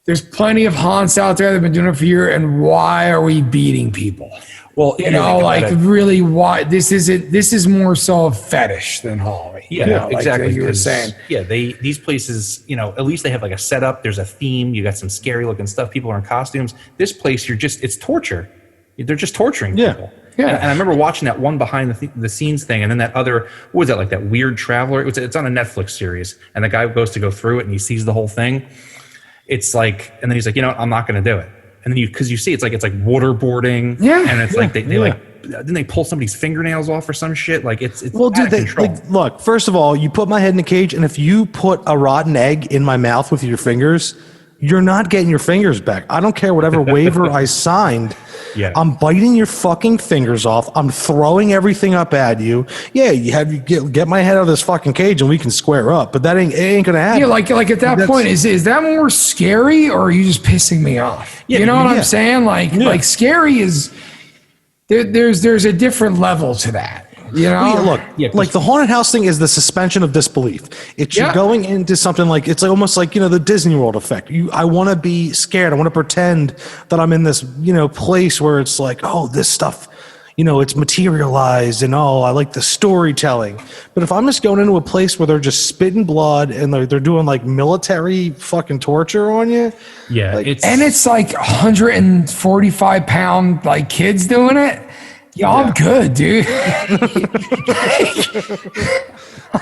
there's plenty of haunts out there that have been doing it for years, and why are we beating people? Well, really, why? This is more so a fetish than Halloween. Yeah, exactly. Like you were saying. Yeah, these places, at least they have a setup. There's a theme. You got some scary looking stuff. People are in costumes. This place, it's torture. They're just torturing people. Yeah. And I remember watching that one behind the scenes thing, and then that other, what was that, like that weird traveler? It's on a Netflix series, and the guy goes to go through it, and he sees the whole thing. It's like, and then he's like, I'm not going to do it. And then because you see, it's like waterboarding. Yeah. And it's then they pull somebody's fingernails off or some shit. It's well, dude, look, first of all, you put my head in a cage, and if you put a rotten egg in my mouth with your fingers, you're not getting your fingers back. I don't care whatever waiver I signed. Yeah. I'm biting your fucking fingers off. I'm throwing everything up at you. Yeah, get my head out of this fucking cage and we can square up. But it ain't gonna happen. Yeah, like at that point, is that more scary, or are you just pissing me off? Yeah, you know what I'm saying? Like scary is there's a different level to that. Look, the haunted house thing is the suspension of disbelief. You're going into something it's almost like, the Disney World effect. I want to be scared. I want to pretend that I'm in this, place where it's like, oh, this stuff, it's materialized, and I like the storytelling. But if I'm just going into a place where they're just spitting blood and they're doing military fucking torture on you. Yeah. It's like 145-pound kids doing it. I'm good, dude.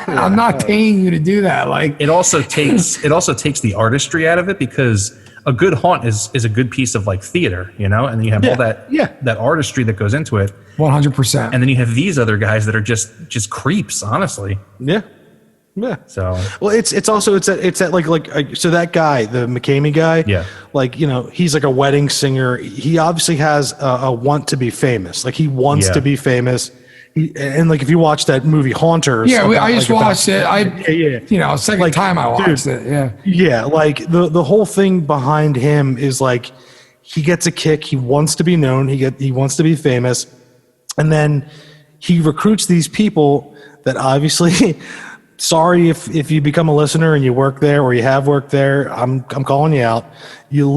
I'm not paying you to do that. It also takes the artistry out of it, because a good haunt is a good piece of theater, and then you have all that artistry that goes into it. 100%. And then you have these other guys that are just creeps, honestly. Yeah. Yeah. So it's also so that guy, the McCamey guy. Yeah. He's like a wedding singer. He obviously has a want to be famous. He wants to be famous. If you watch that movie Haunters. Yeah, I just watched it. Second time I watched it. Yeah. Yeah. The whole thing behind him is he gets a kick. He wants to be known. He wants to be famous, and then he recruits these people that obviously. Sorry if you become a listener and you work there or you have worked there, I'm calling you out. You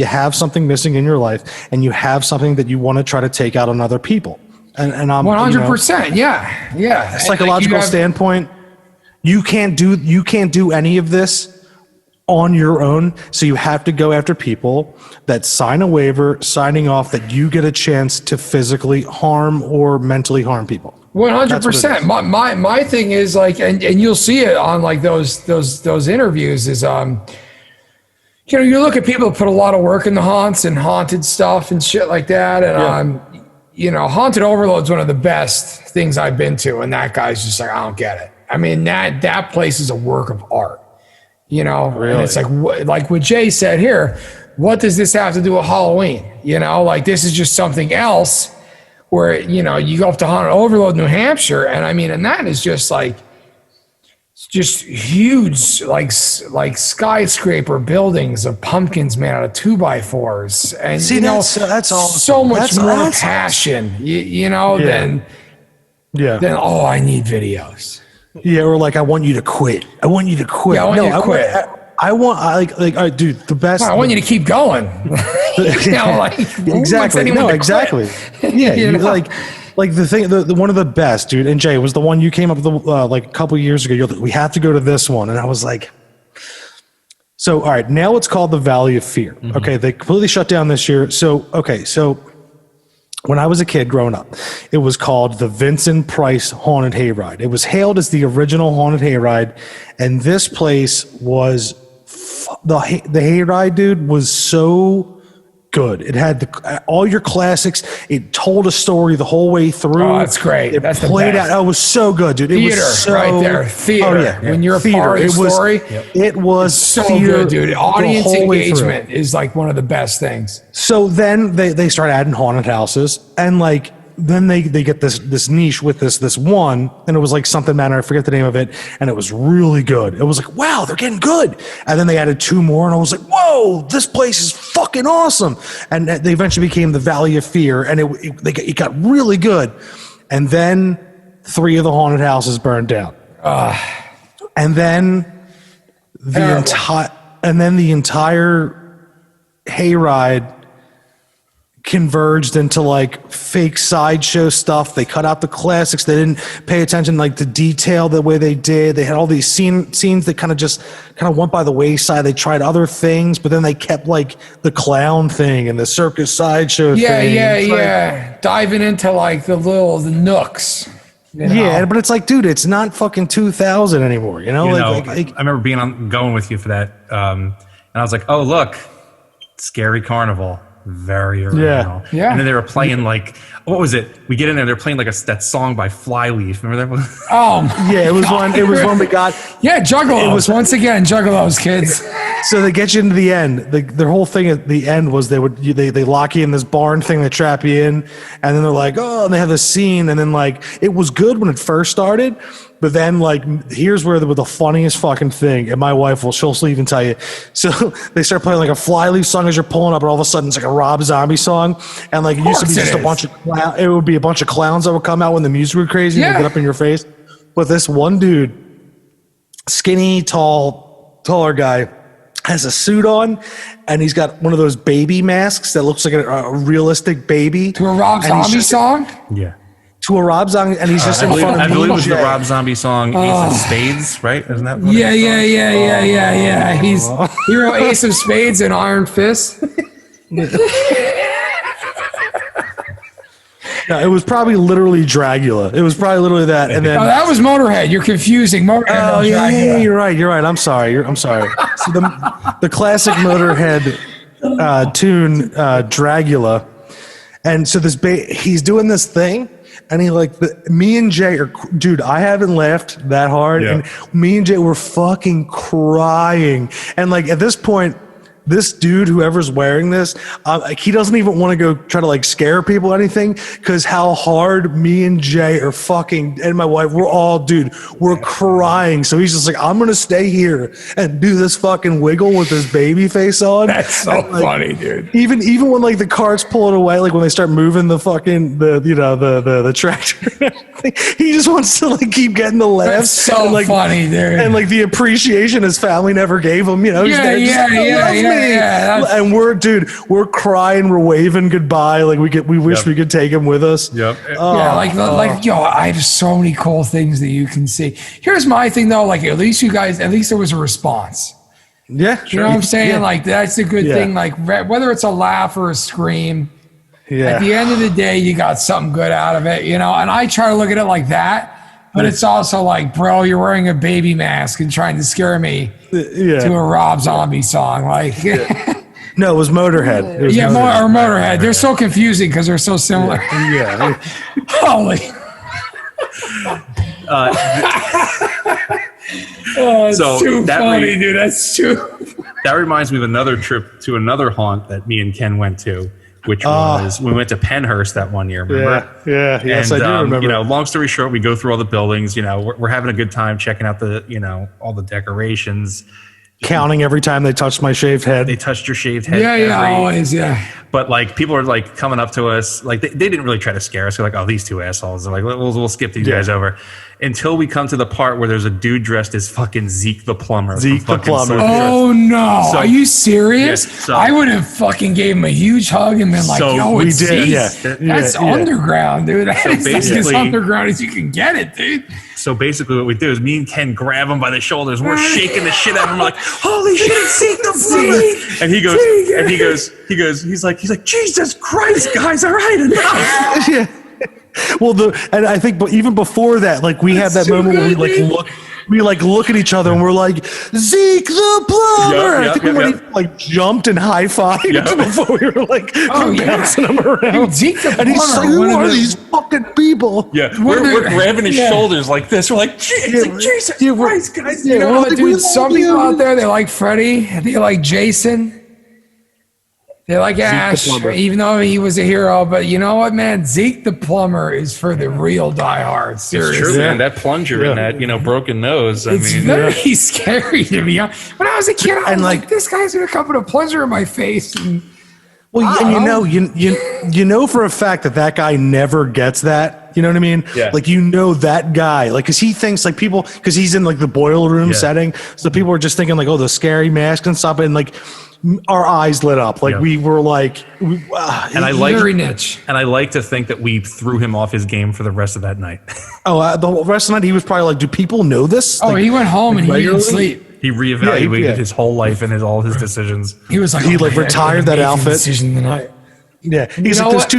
have something missing in your life, and you have something that you want to try to take out on other people. And I'm 100%. Yeah. Psychological standpoint, you can't do any of this on your own. So you have to go after people that sign a waiver, signing off that you get a chance to physically harm or mentally harm people. 100%. My thing is and you'll see it on those interviews is you look at people who put a lot of work in the haunts and haunted stuff and shit like that, and Haunted Overload's one of the best things I've been to, and that guy's just I don't get it. I mean, that place is a work of art, Really? And it's like what Jay said here. What does this have to do with Halloween? This is just something else where, you know, you go up to Haunted Overload, New Hampshire, and I mean, and that is just like, just huge, like skyscraper buildings of pumpkins made out of 2x4s, and See, you know, that's all. so much more passion, you know, than oh, I need videos. Yeah, or like I want you to quit. I want you to quit. Yeah, I want you to quit. I want like all right, dude, the best. I want you to keep going. You know, like exactly. No, exactly. Yeah, you know? Like the thing, the one of the best, dude. And Jay was the one you came up with like a couple years ago. You're like, we have to go to this one, and I was like, so all right, now it's called the Valley of Fear. Mm-hmm. Okay, they completely shut down this year. So okay, so when I was a kid growing up, it was called the Vincent Price Haunted Hayride. It was hailed as the original haunted hayride, and this place was the hayride, dude, was so good. It had all your classics. It told a story the whole way through. Oh, that's great. It that's played out. Oh, it was so good, dude. Theater, it was so, right there. Theater. Oh, yeah. When you're a part of the story, it was so good, dude. Audience engagement is like one of the best things. So then they start adding haunted houses, and like then they get this niche with this one, and it was like something Manor, I forget the name of it, and it was really good. It was like, wow, they're getting good. And then they added 2 more, and I was like, whoa, this place is fucking awesome. And they eventually became the Valley of Fear, and it got really good. And then 3 of the haunted houses burned down. And then the entire hayride converged into like fake sideshow stuff. They cut out the classics. They didn't pay attention like to detail the way they did. They had all these scenes that kind of went by the wayside. They tried other things, but then they kept like the clown thing and the circus sideshow thing. Yeah. Diving into like the nooks. You know? Yeah, but it's like, dude, it's not fucking 2000 anymore. You know, I remember going with you for that, and I was like, oh look, Scary Carnival. Very original. Yeah. And then they were playing like, what was it? We get in there, they're playing like that song by Flyleaf. Remember that one? Oh, yeah, it was one. It was one we got. Yeah, Juggalos. It was once again Juggalos, kids. So they get you into the end. Their whole thing at the end was they lock you in this barn thing, they trap you in, and then they're like, oh, and they have this scene, and then like it was good when it first started. But then, like, here's where the funniest fucking thing, and my wife she'll even tell you. So they start playing like a Flyleaf song as you're pulling up, and all of a sudden it's like a Rob Zombie song, and like it used to be just a bunch of it would be a bunch of clowns that would come out when the music would crazy and get up in your face. But this one dude, skinny, taller guy, has a suit on, and he's got one of those baby masks that looks like a realistic baby. To a Rob Zombie song? Yeah. To a Rob Zombie, and he's just in front of me. I believe it was the Rob Zombie song Ace of Spades, right? Isn't that what Yeah. He wrote Ace of Spades and Iron Fist. No, it was probably literally Dragula. It was probably literally that. And then that was Motorhead. You're confusing Motorhead. Oh, yeah, you're right. I'm sorry. So the classic Motorhead tune, Dragula. And so he's doing this thing, and me and Jay are, dude, I haven't laughed that hard. Yeah. And me and Jay were fucking crying. And like at this point, this dude, whoever's wearing this, he doesn't even want to go try to like scare people or anything, because how hard me and Jay are fucking, and my wife, we're crying. So he's just like, I'm going to stay here and do this fucking wiggle with this baby face on. That's so funny, dude. Even when like the carts pull it away, like when they start moving the fucking, the tractor, he just wants to like keep getting the laughs. That's so and, like, funny, dude. And like the appreciation his family never gave him, you know? Yeah. And we're crying, we're waving goodbye, like we wish we could take him with us. Yep. I have so many cool things that you can see. Here's my thing though, like at least there was a response. Yeah, you know what I'm saying? Yeah. Like that's a good thing. Like whether it's a laugh or a scream, at the end of the day, you got something good out of it, you know. And I try to look at it like that. But it's also like, bro, you're wearing a baby mask and trying to scare me to a Rob Zombie song. Like, no, it was Motorhead. Motorhead. They're so confusing because they're so similar. Yeah. Holy. It's too funny, dude. That's too. That reminds me of another trip to another haunt that me and Ken went to. which was we went to Penhurst that one year. Remember? Yes, And, I do remember. You know, long story short, we go through all the buildings. You know, we're having a good time checking out the, you know, all the decorations. Counting every time they touched my shaved head. They touched your shaved head. Always, yeah. But like people are like coming up to us, like they didn't really try to scare us. They're like, oh, these two assholes. They're like, we'll skip these guys over until we come to the part where there's a dude dressed as fucking Zeke the plumber. Oh no! Are you serious? I would have fucking gave him a huge hug and been like, "Yo, it's Zeke." That's underground, dude. That's as underground as you can get it, dude. So basically, what we do is me and Ken grab him by the shoulders. We're shaking the shit out of him. We're like, "Holy shit, it's Zeke the plumber!" And he's like, Jesus Christ, guys, all right, enough. Well, and I think, but even before that, like we had that moment where we look at each other and we're like, Zeke the plumber. I think we like jumped and high fived before we were like bouncing him around. Dude, Zeke the plumber. And he's like, who are these fucking people? Yeah, we're grabbing his shoulders like this. We're like, Jesus Christ, guys. You know what, dude? Some people out there, they like Freddie. They like Jason. They like Ash, even though he was a hero. But you know what, man? Zeke the plumber is for the real diehards. Seriously, it's true, man. That plunger and that broken nose. It's very scary to me. When I was a kid, I was like, this guy's gonna come with a plunger in my face. And, you know for a fact that guy never gets that. You know what I mean? Yeah. Like, you know, that guy, like, because he thinks like people, because he's in like the boiler room setting, so people are just thinking like, oh, the scary mask and stuff, and like our eyes lit up, like we were like, and very niche. And I like to think that we threw him off his game for the rest of that night. The rest of the night he was probably like, do people know this? Oh, he went home and he didn't sleep. He reevaluated his whole life and all his decisions. He was like, he retired that outfit. Decision tonight. Yeah, he's like,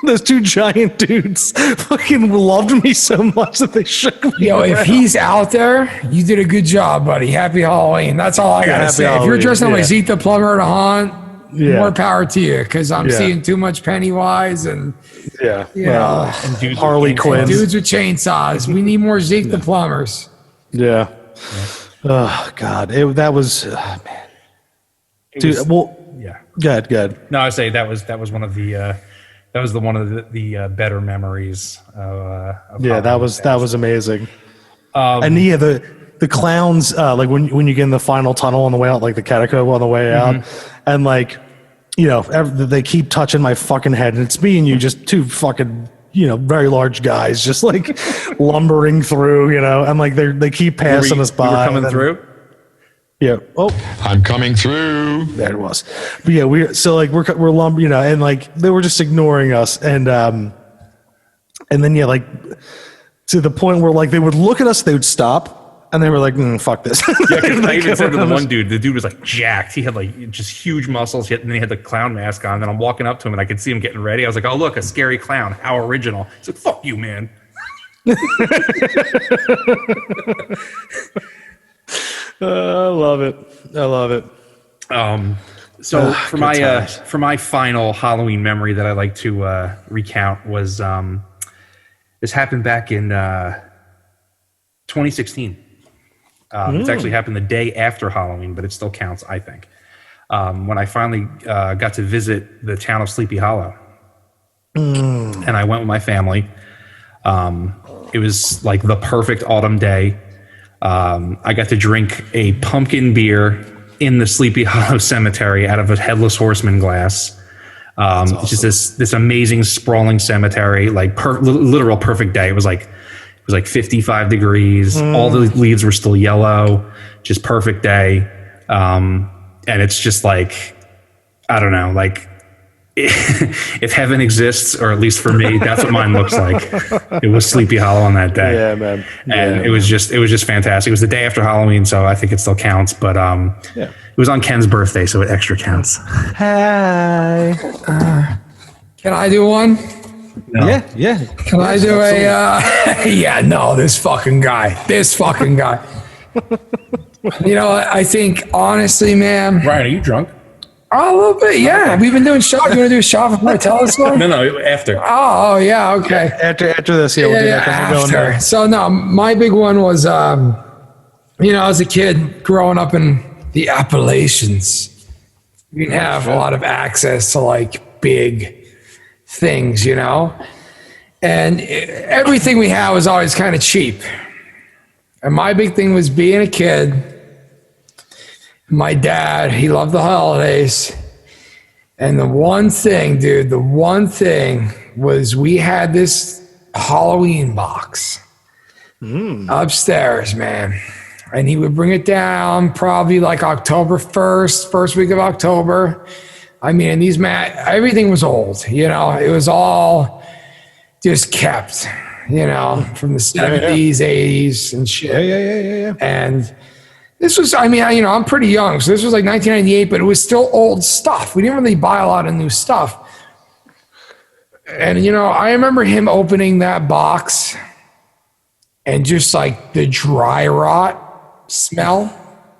those two giant dudes fucking loved me so much that they shook me around. If he's out there, you did a good job, buddy. Happy Halloween. That's all I gotta say. Halloween. If you're dressed up like Zeke the plumber to haunt, more power to you, because I'm seeing too much Pennywise and and Harley Quinn, dudes with chainsaws. We need more Zeke the plumbers. Yeah. Oh God, that was man, dude. Good. No, I say that was one of the. That was one of the better memories. Of that was amazing. And the clowns, like when you get in the final tunnel on the way out, like the catacomb on the way out, and like, they keep touching my fucking head, and it's me and you, just two fucking, very large guys, just like lumbering through, and like they keep passing us by. You were coming through? Yeah. Oh, I'm coming through. There it was. But yeah, we're lumbering, and like they were just ignoring us, and then like to the point where like they would look at us, they would stop, and they were like, "Fuck this." Yeah, because I even said to the one dude, the dude was like jacked. He had like just huge muscles, and then he had the clown mask on. And I'm walking up to him, and I could see him getting ready. I was like, "Oh, look, a scary clown. How original." He's like, "Fuck you, man." I love it. So for my final Halloween memory that I like to recount was this happened back in 2016. It's actually happened the day after Halloween, but it still counts, I think. When I finally got to visit the town of Sleepy Hollow, and I went with my family. It was like the perfect autumn day. I got to drink a pumpkin beer in the Sleepy Hollow Cemetery out of a Headless Horseman glass. Awesome. It's just this amazing sprawling cemetery, like literal perfect day. It was like 55 degrees. All the leaves were still yellow. Just perfect day. And it's just like, I don't know, like if heaven exists, or at least for me, that's what mine looks like. It was Sleepy Hollow on that day. Yeah, man. And it was just fantastic. It was the day after Halloween, so I think it still counts. But it was on Ken's birthday, so it extra counts. Hi. Can I do one? No. Yeah. Can I do this fucking guy. I think honestly, man. Ryan, are you drunk? Oh, a little bit, yeah. Okay. We've been doing shot. You want to do a shot before I tell this one? No, after. Oh, yeah, okay. After this, we'll do that. After. So, no, my big one was, as a kid growing up in the Appalachians, you didn't have a lot of access to, like, like big things, you know? And everything we had was always kind of cheap. And my big thing was being a kid. My dad, he loved the holidays. And the one thing, dude, was we had this Halloween box upstairs, man. And he would bring it down probably like October 1st, first week of October. I mean, and everything was old, you know, it was all just kept, you know, from the 70s, 80s and shit. Yeah. And this was, I mean, you know, I'm pretty young, so this was like 1998, but it was still old stuff. We didn't really buy a lot of new stuff. And, you know, I remember him opening that box and just like the dry rot smell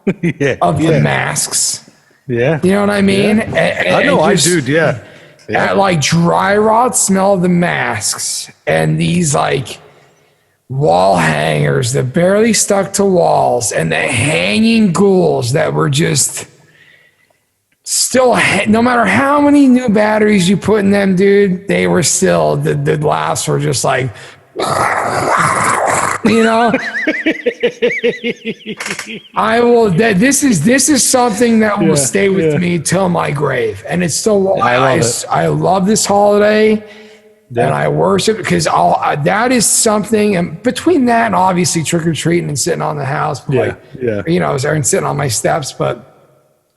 of the masks. Yeah. You know what I mean? Yeah. I know, yeah. That like dry rot smell of the masks and these like wall hangers that barely stuck to walls and the hanging ghouls that were just still, no matter how many new batteries you put in them, dude, they were still, the laughs were just like, you know. This is something that will stay with me till my grave, and it's still why I love this holiday. And I worship because that is something, and between that and obviously trick or treating and sitting on the house, you know, I was there and sitting on my steps, but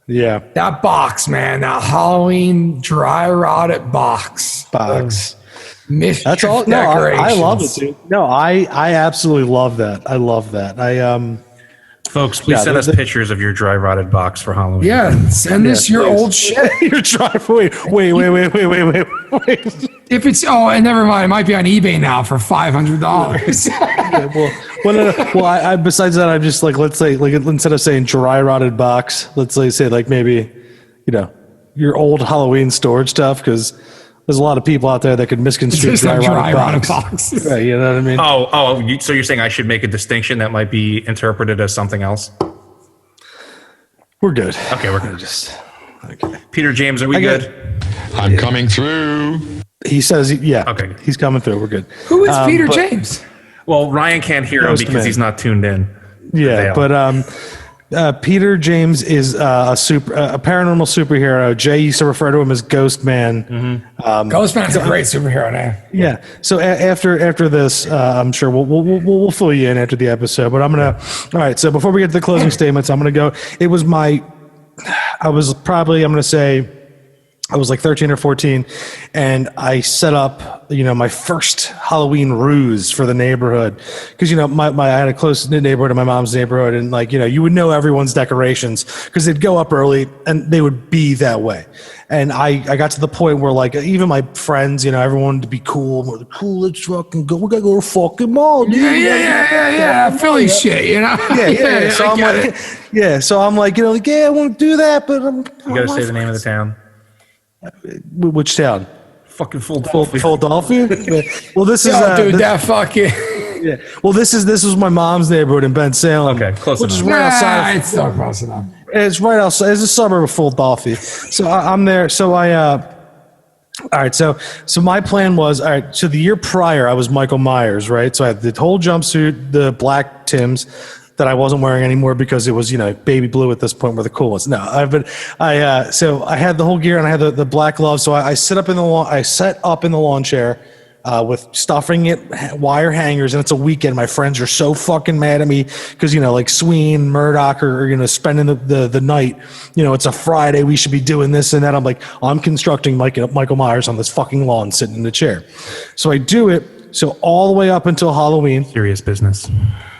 that box, man, that Halloween dry rotted box. That's all. No, I love it, dude. No, I absolutely love that. I love that. Folks, please send us pictures of your dry rotted box for Halloween. Yeah, send us your old shit. Your dry. Wait. If it's and never mind, it might be on eBay now for $500. Well, I besides that, I'm just like, let's say, like, instead of saying dry rotted box, let's say like maybe, you know, your old Halloween storage stuff, because there's a lot of people out there that could misconstrue dry rotted box. Right, you know what I mean? So you're saying I should make a distinction that might be interpreted as something else? We're good. Okay, we're good. Okay. Peter James, are we good? I'm coming through. He says, Okay. He's coming through. We're good. Who is Peter James? Well, Ryan can't hear him because he's not tuned in. Yeah, but Peter James is a paranormal superhero. Jay used to refer to him as Ghost Man. Mm-hmm. Ghost Man's a great superhero now. Yeah. So after this, I'm sure we'll fill you in after the episode. But I'm gonna. All right. So before we get to the closing statements, I'm gonna go. It was I was like 13 or 14, and I set up, you know, my first Halloween ruse for the neighborhood. Because, you know, I had a close neighborhood in my mom's neighborhood, and, like, you know, you would know everyone's decorations because they'd go up early and they would be that way. And I got to the point where, like, even my friends, you know, everyone wanted to be cool. We're like, cool, let's fucking go. We gotta go to fucking mall, dude. Yeah. Philly shit, you know? Yeah. So I'm like, so I'm like, you know, like, I want to do that, but you gotta say the name of the town. Which town? Fucking Philadelphia. Philadelphia? Well, this is that fucking. Yeah. Well, this was my mom's neighborhood in Ben Salem. Okay, close which enough. is right outside. It's not close enough. It's right outside. It's a suburb of Philadelphia. So I'm there. So all right. So my plan was, all right. So the year prior, I was Michael Myers, right? So I had the whole jumpsuit, the black Tims that I wasn't wearing anymore because it was, you know, baby blue at this point were the cool ones. So I had the whole gear and I had the black gloves. So I set up in the lawn chair with stuffing it, wire hangers, and it's a weekend. My friends are so fucking mad at me because, you know, like Sween, Murdoch are, you know, spending the night. You know, it's a Friday. We should be doing this and that. I'm like, I'm constructing Michael Myers on this fucking lawn sitting in the chair. So I do it. So all the way up until Halloween. Serious business.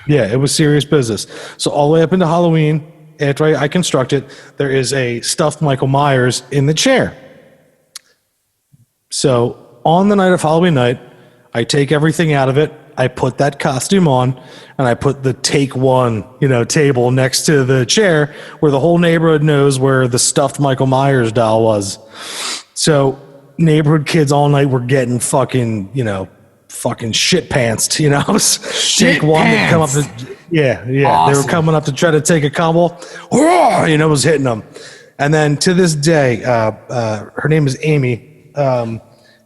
Yeah, it was serious business. So all the way up into Halloween, after I construct it, there is a stuffed Michael Myers in the chair. So on the night of Halloween night, I take everything out of it. I put that costume on, and I put the take one, you know, table next to the chair where the whole neighborhood knows where the stuffed Michael Myers doll was. So neighborhood kids all night were getting fucking, you know, fucking shit pantsed, you know. Shit one would come up to, awesome. They were coming up to try to take a couple, you know, was hitting them. And then to this day, her name is Amy.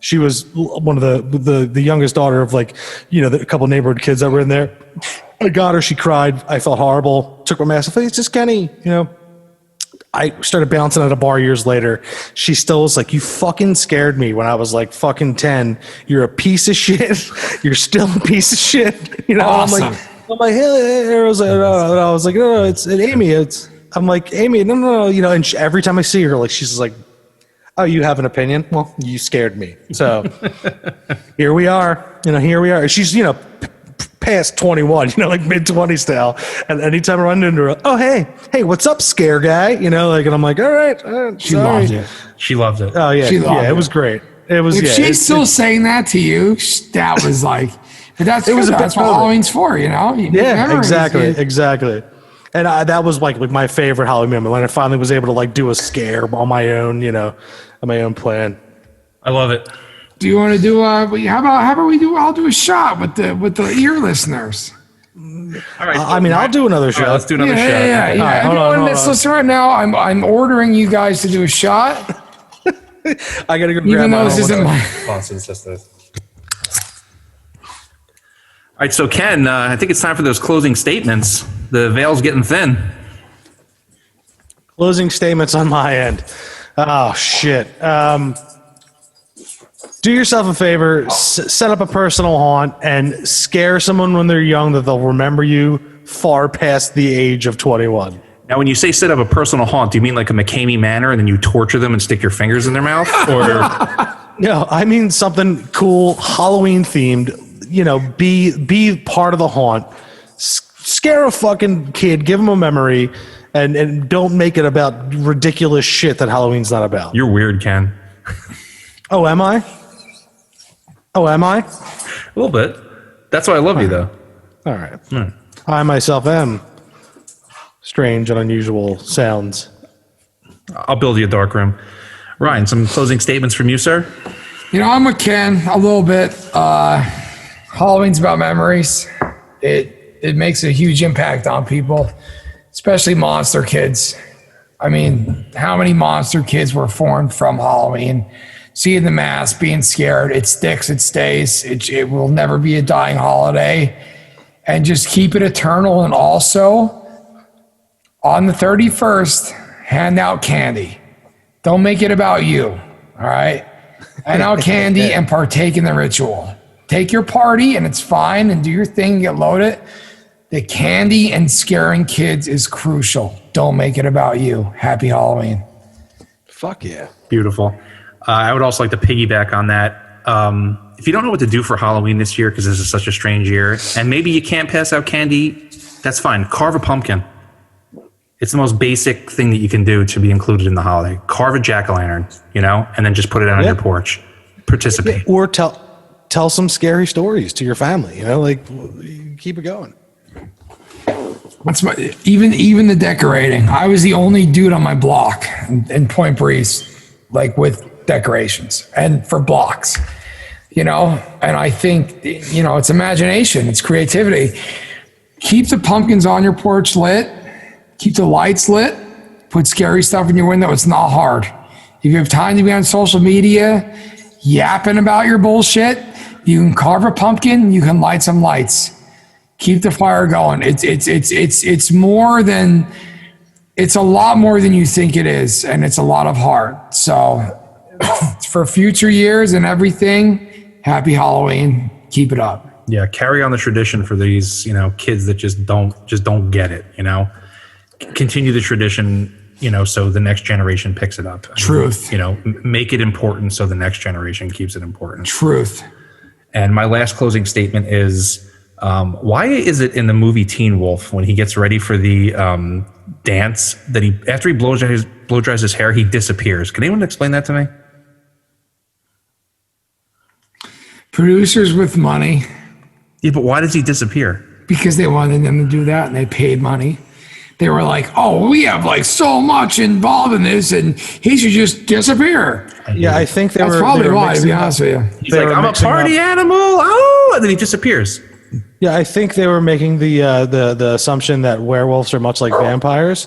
She was one of the youngest daughter of like, a couple neighborhood kids that were in there. I got her. She cried. I felt horrible. Took my mask off. It's just Kenny, I started bouncing at a bar years later. She still was like, you fucking scared me when I was like fucking 10. You're a piece of shit. You're still a piece of shit. Awesome. I'm like, hey, I was like, no, it's Amy. I'm like, Amy, no. And every time I see her, like, she's like, oh, you have an opinion? Well, you scared me. So here we are. Here we are. She's, past 21, like mid-20s now. And anytime I run into her, oh, hey, what's up, scare guy? And I'm like, all right. She loved it. She loved it. Oh, yeah. It was great. It was, if she's still saying that to you, that was like, but that's what Halloween's for, Yeah, exactly. And that was like my favorite Halloween memory when I finally was able to like do a scare on my own, on my own plan. I love it. Do you want to do how about we do? I'll do a shot with the ear listeners. All right. I'll do another shot. Right, let's do another shot. Yeah. Right, Everyone that's listening right now, I'm ordering you guys to do a shot. I gotta go grab Even though this isn't my. All right, so Ken, I think it's time for those closing statements. The veil's getting thin. Closing statements on my end. Oh shit. Do yourself a favor, set up a personal haunt and scare someone when they're young that they'll remember you far past the age of 21. Now, when you say set up a personal haunt, do you mean like a McCamey Manor and then you torture them and stick your fingers in their mouth? Or No, I mean something cool, Halloween themed, be part of the haunt. Scare a fucking kid, give them a memory, and don't make it about ridiculous shit that Halloween's not about. You're weird, Ken. Oh, am I? A little bit. That's why I love you, though. All right. I myself am strange and unusual sounds. I'll build you a dark room. Ryan, some closing statements from you, sir? I'm with Ken a little bit. Halloween's about memories. It makes a huge impact on people, especially monster kids. I mean, how many monster kids were formed from Halloween? Seeing the mask, being scared, it sticks, it stays. It will never be a dying holiday. And just keep it eternal. And also, on the 31st, hand out candy. Don't make it about you, all right? Hand out candy and partake in the ritual. Take your party, and it's fine, and do your thing, get loaded. The candy and scaring kids is crucial. Don't make it about you. Happy Halloween. Fuck yeah. Beautiful. I would also like to piggyback on that. If you don't know what to do for Halloween this year, because this is such a strange year, and maybe you can't pass out candy, that's fine. Carve a pumpkin. It's the most basic thing that you can do to be included in the holiday. Carve a jack-o'-lantern, and then just put it out on your porch. Participate. Yeah, or tell some scary stories to your family, keep it going. That's even the decorating. I was the only dude on my block in Point Breeze, with decorations and for blocks, and I think, it's imagination, it's creativity. Keep the pumpkins on your porch lit, keep the lights lit, put scary stuff in your window. It's not hard. If you have time to be on social media, yapping about your bullshit, you can carve a pumpkin, you can light some lights. Keep the fire going. It's more than, it's a lot more than you think it is, and it's a lot of heart. So for future years and everything, happy Halloween. Keep it up. Yeah, carry on the tradition for these, kids that just don't get it, Continue the tradition, so the next generation picks it up. Truth. Make it important so the next generation keeps it important. Truth. And my last closing statement is, why is it in the movie Teen Wolf, when he gets ready for the dance, that after he blow dries his hair, he disappears? Can anyone explain that to me? Producers with money. Yeah, but why does he disappear? Because they wanted them to do that, and they paid money. They were like, oh, we have so much involved in this, and he should just disappear. Yeah, I think that's probably why, to be honest with you. He's like, I'm a party animal. Oh, and then he disappears. Yeah, I think they were making the assumption that werewolves are much like vampires,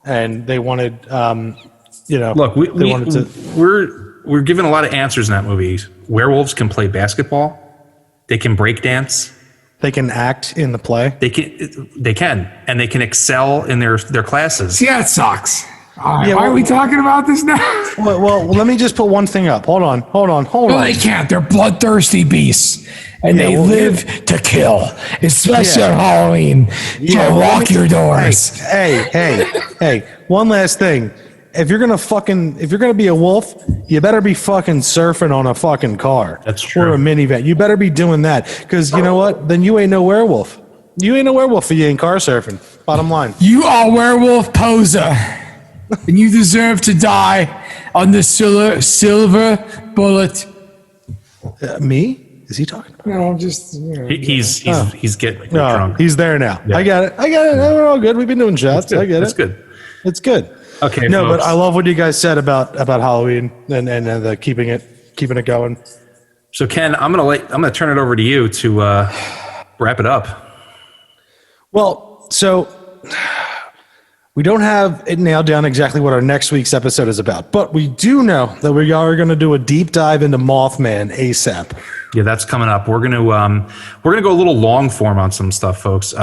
and they wanted, Look, we're we're given a lot of answers in that movie. Werewolves can play basketball. They can break dance. They can act in the play. They can, and they can excel in their classes. See, that sucks. All right, Yeah, why are well- we talking about this now? Well, let me just put one thing up. Hold on. No, they can't. They're bloodthirsty beasts, and Yeah, they well, live to kill, especially Yeah. on Halloween. Yeah, So well, lock your doors. Hey. One last thing. If you're gonna be a wolf, you better be fucking surfing on a fucking car. That's true. Or a minivan. You better be doing that. Because you know what? Then you ain't no werewolf. You ain't no werewolf if you ain't car surfing. Bottom line. You are werewolf poser, and you deserve to die on the silver bullet. Me? Is he talking about? No, just He's getting No, drunk. he's there now. Yeah. I got it. We're all good. We've been doing shots. I get That's it. good. It's good. Okay, No, but folks. I love what you guys said about Halloween and the keeping it going. So Ken, I'm gonna turn it over to you to wrap it up. Well, so we don't have it nailed down exactly what our next week's episode is about, but we do know that we are going to do a deep dive into Mothman ASAP. Yeah, that's coming up. We're gonna go a little long form on some stuff, folks.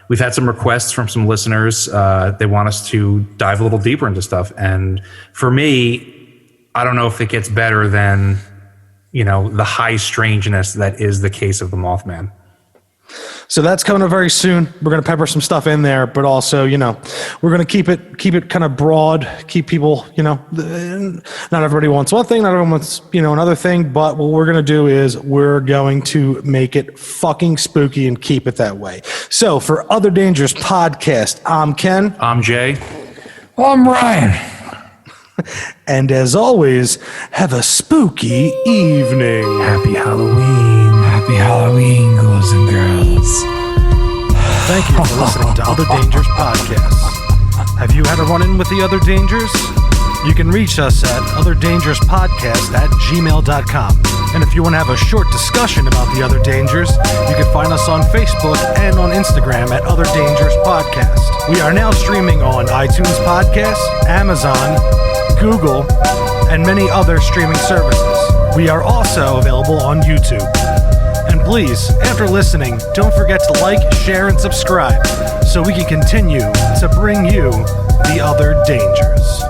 We've had some requests from some listeners. They want us to dive a little deeper into stuff, and for me, I don't know if it gets better than the high strangeness that is the case of the Mothman. So that's coming up very soon. We're going to pepper some stuff in there, but also, we're going to keep it kind of broad, keep people, not everybody wants one thing, not everyone wants, another thing, but what we're going to do is we're going to make it fucking spooky and keep it that way. So for Other Dangerous Podcast, I'm Ken. I'm Jay. I'm Ryan. And as always, have a spooky evening. Happy Halloween. Happy Halloween, girls and girls. Thank you for listening to Other Dangers Podcasts. Have you had a run-in with the Other Dangers? You can reach us at otherdangerouspodcast@gmail.com. And if you want to have a short discussion about the Other Dangers, you can find us on Facebook and on Instagram at Other Dangers Podcast. We are now streaming on iTunes Podcasts, Amazon, Google, and many other streaming services. We are also available on YouTube. And please, after listening, don't forget to like, share, and subscribe so we can continue to bring you the Other Dangers.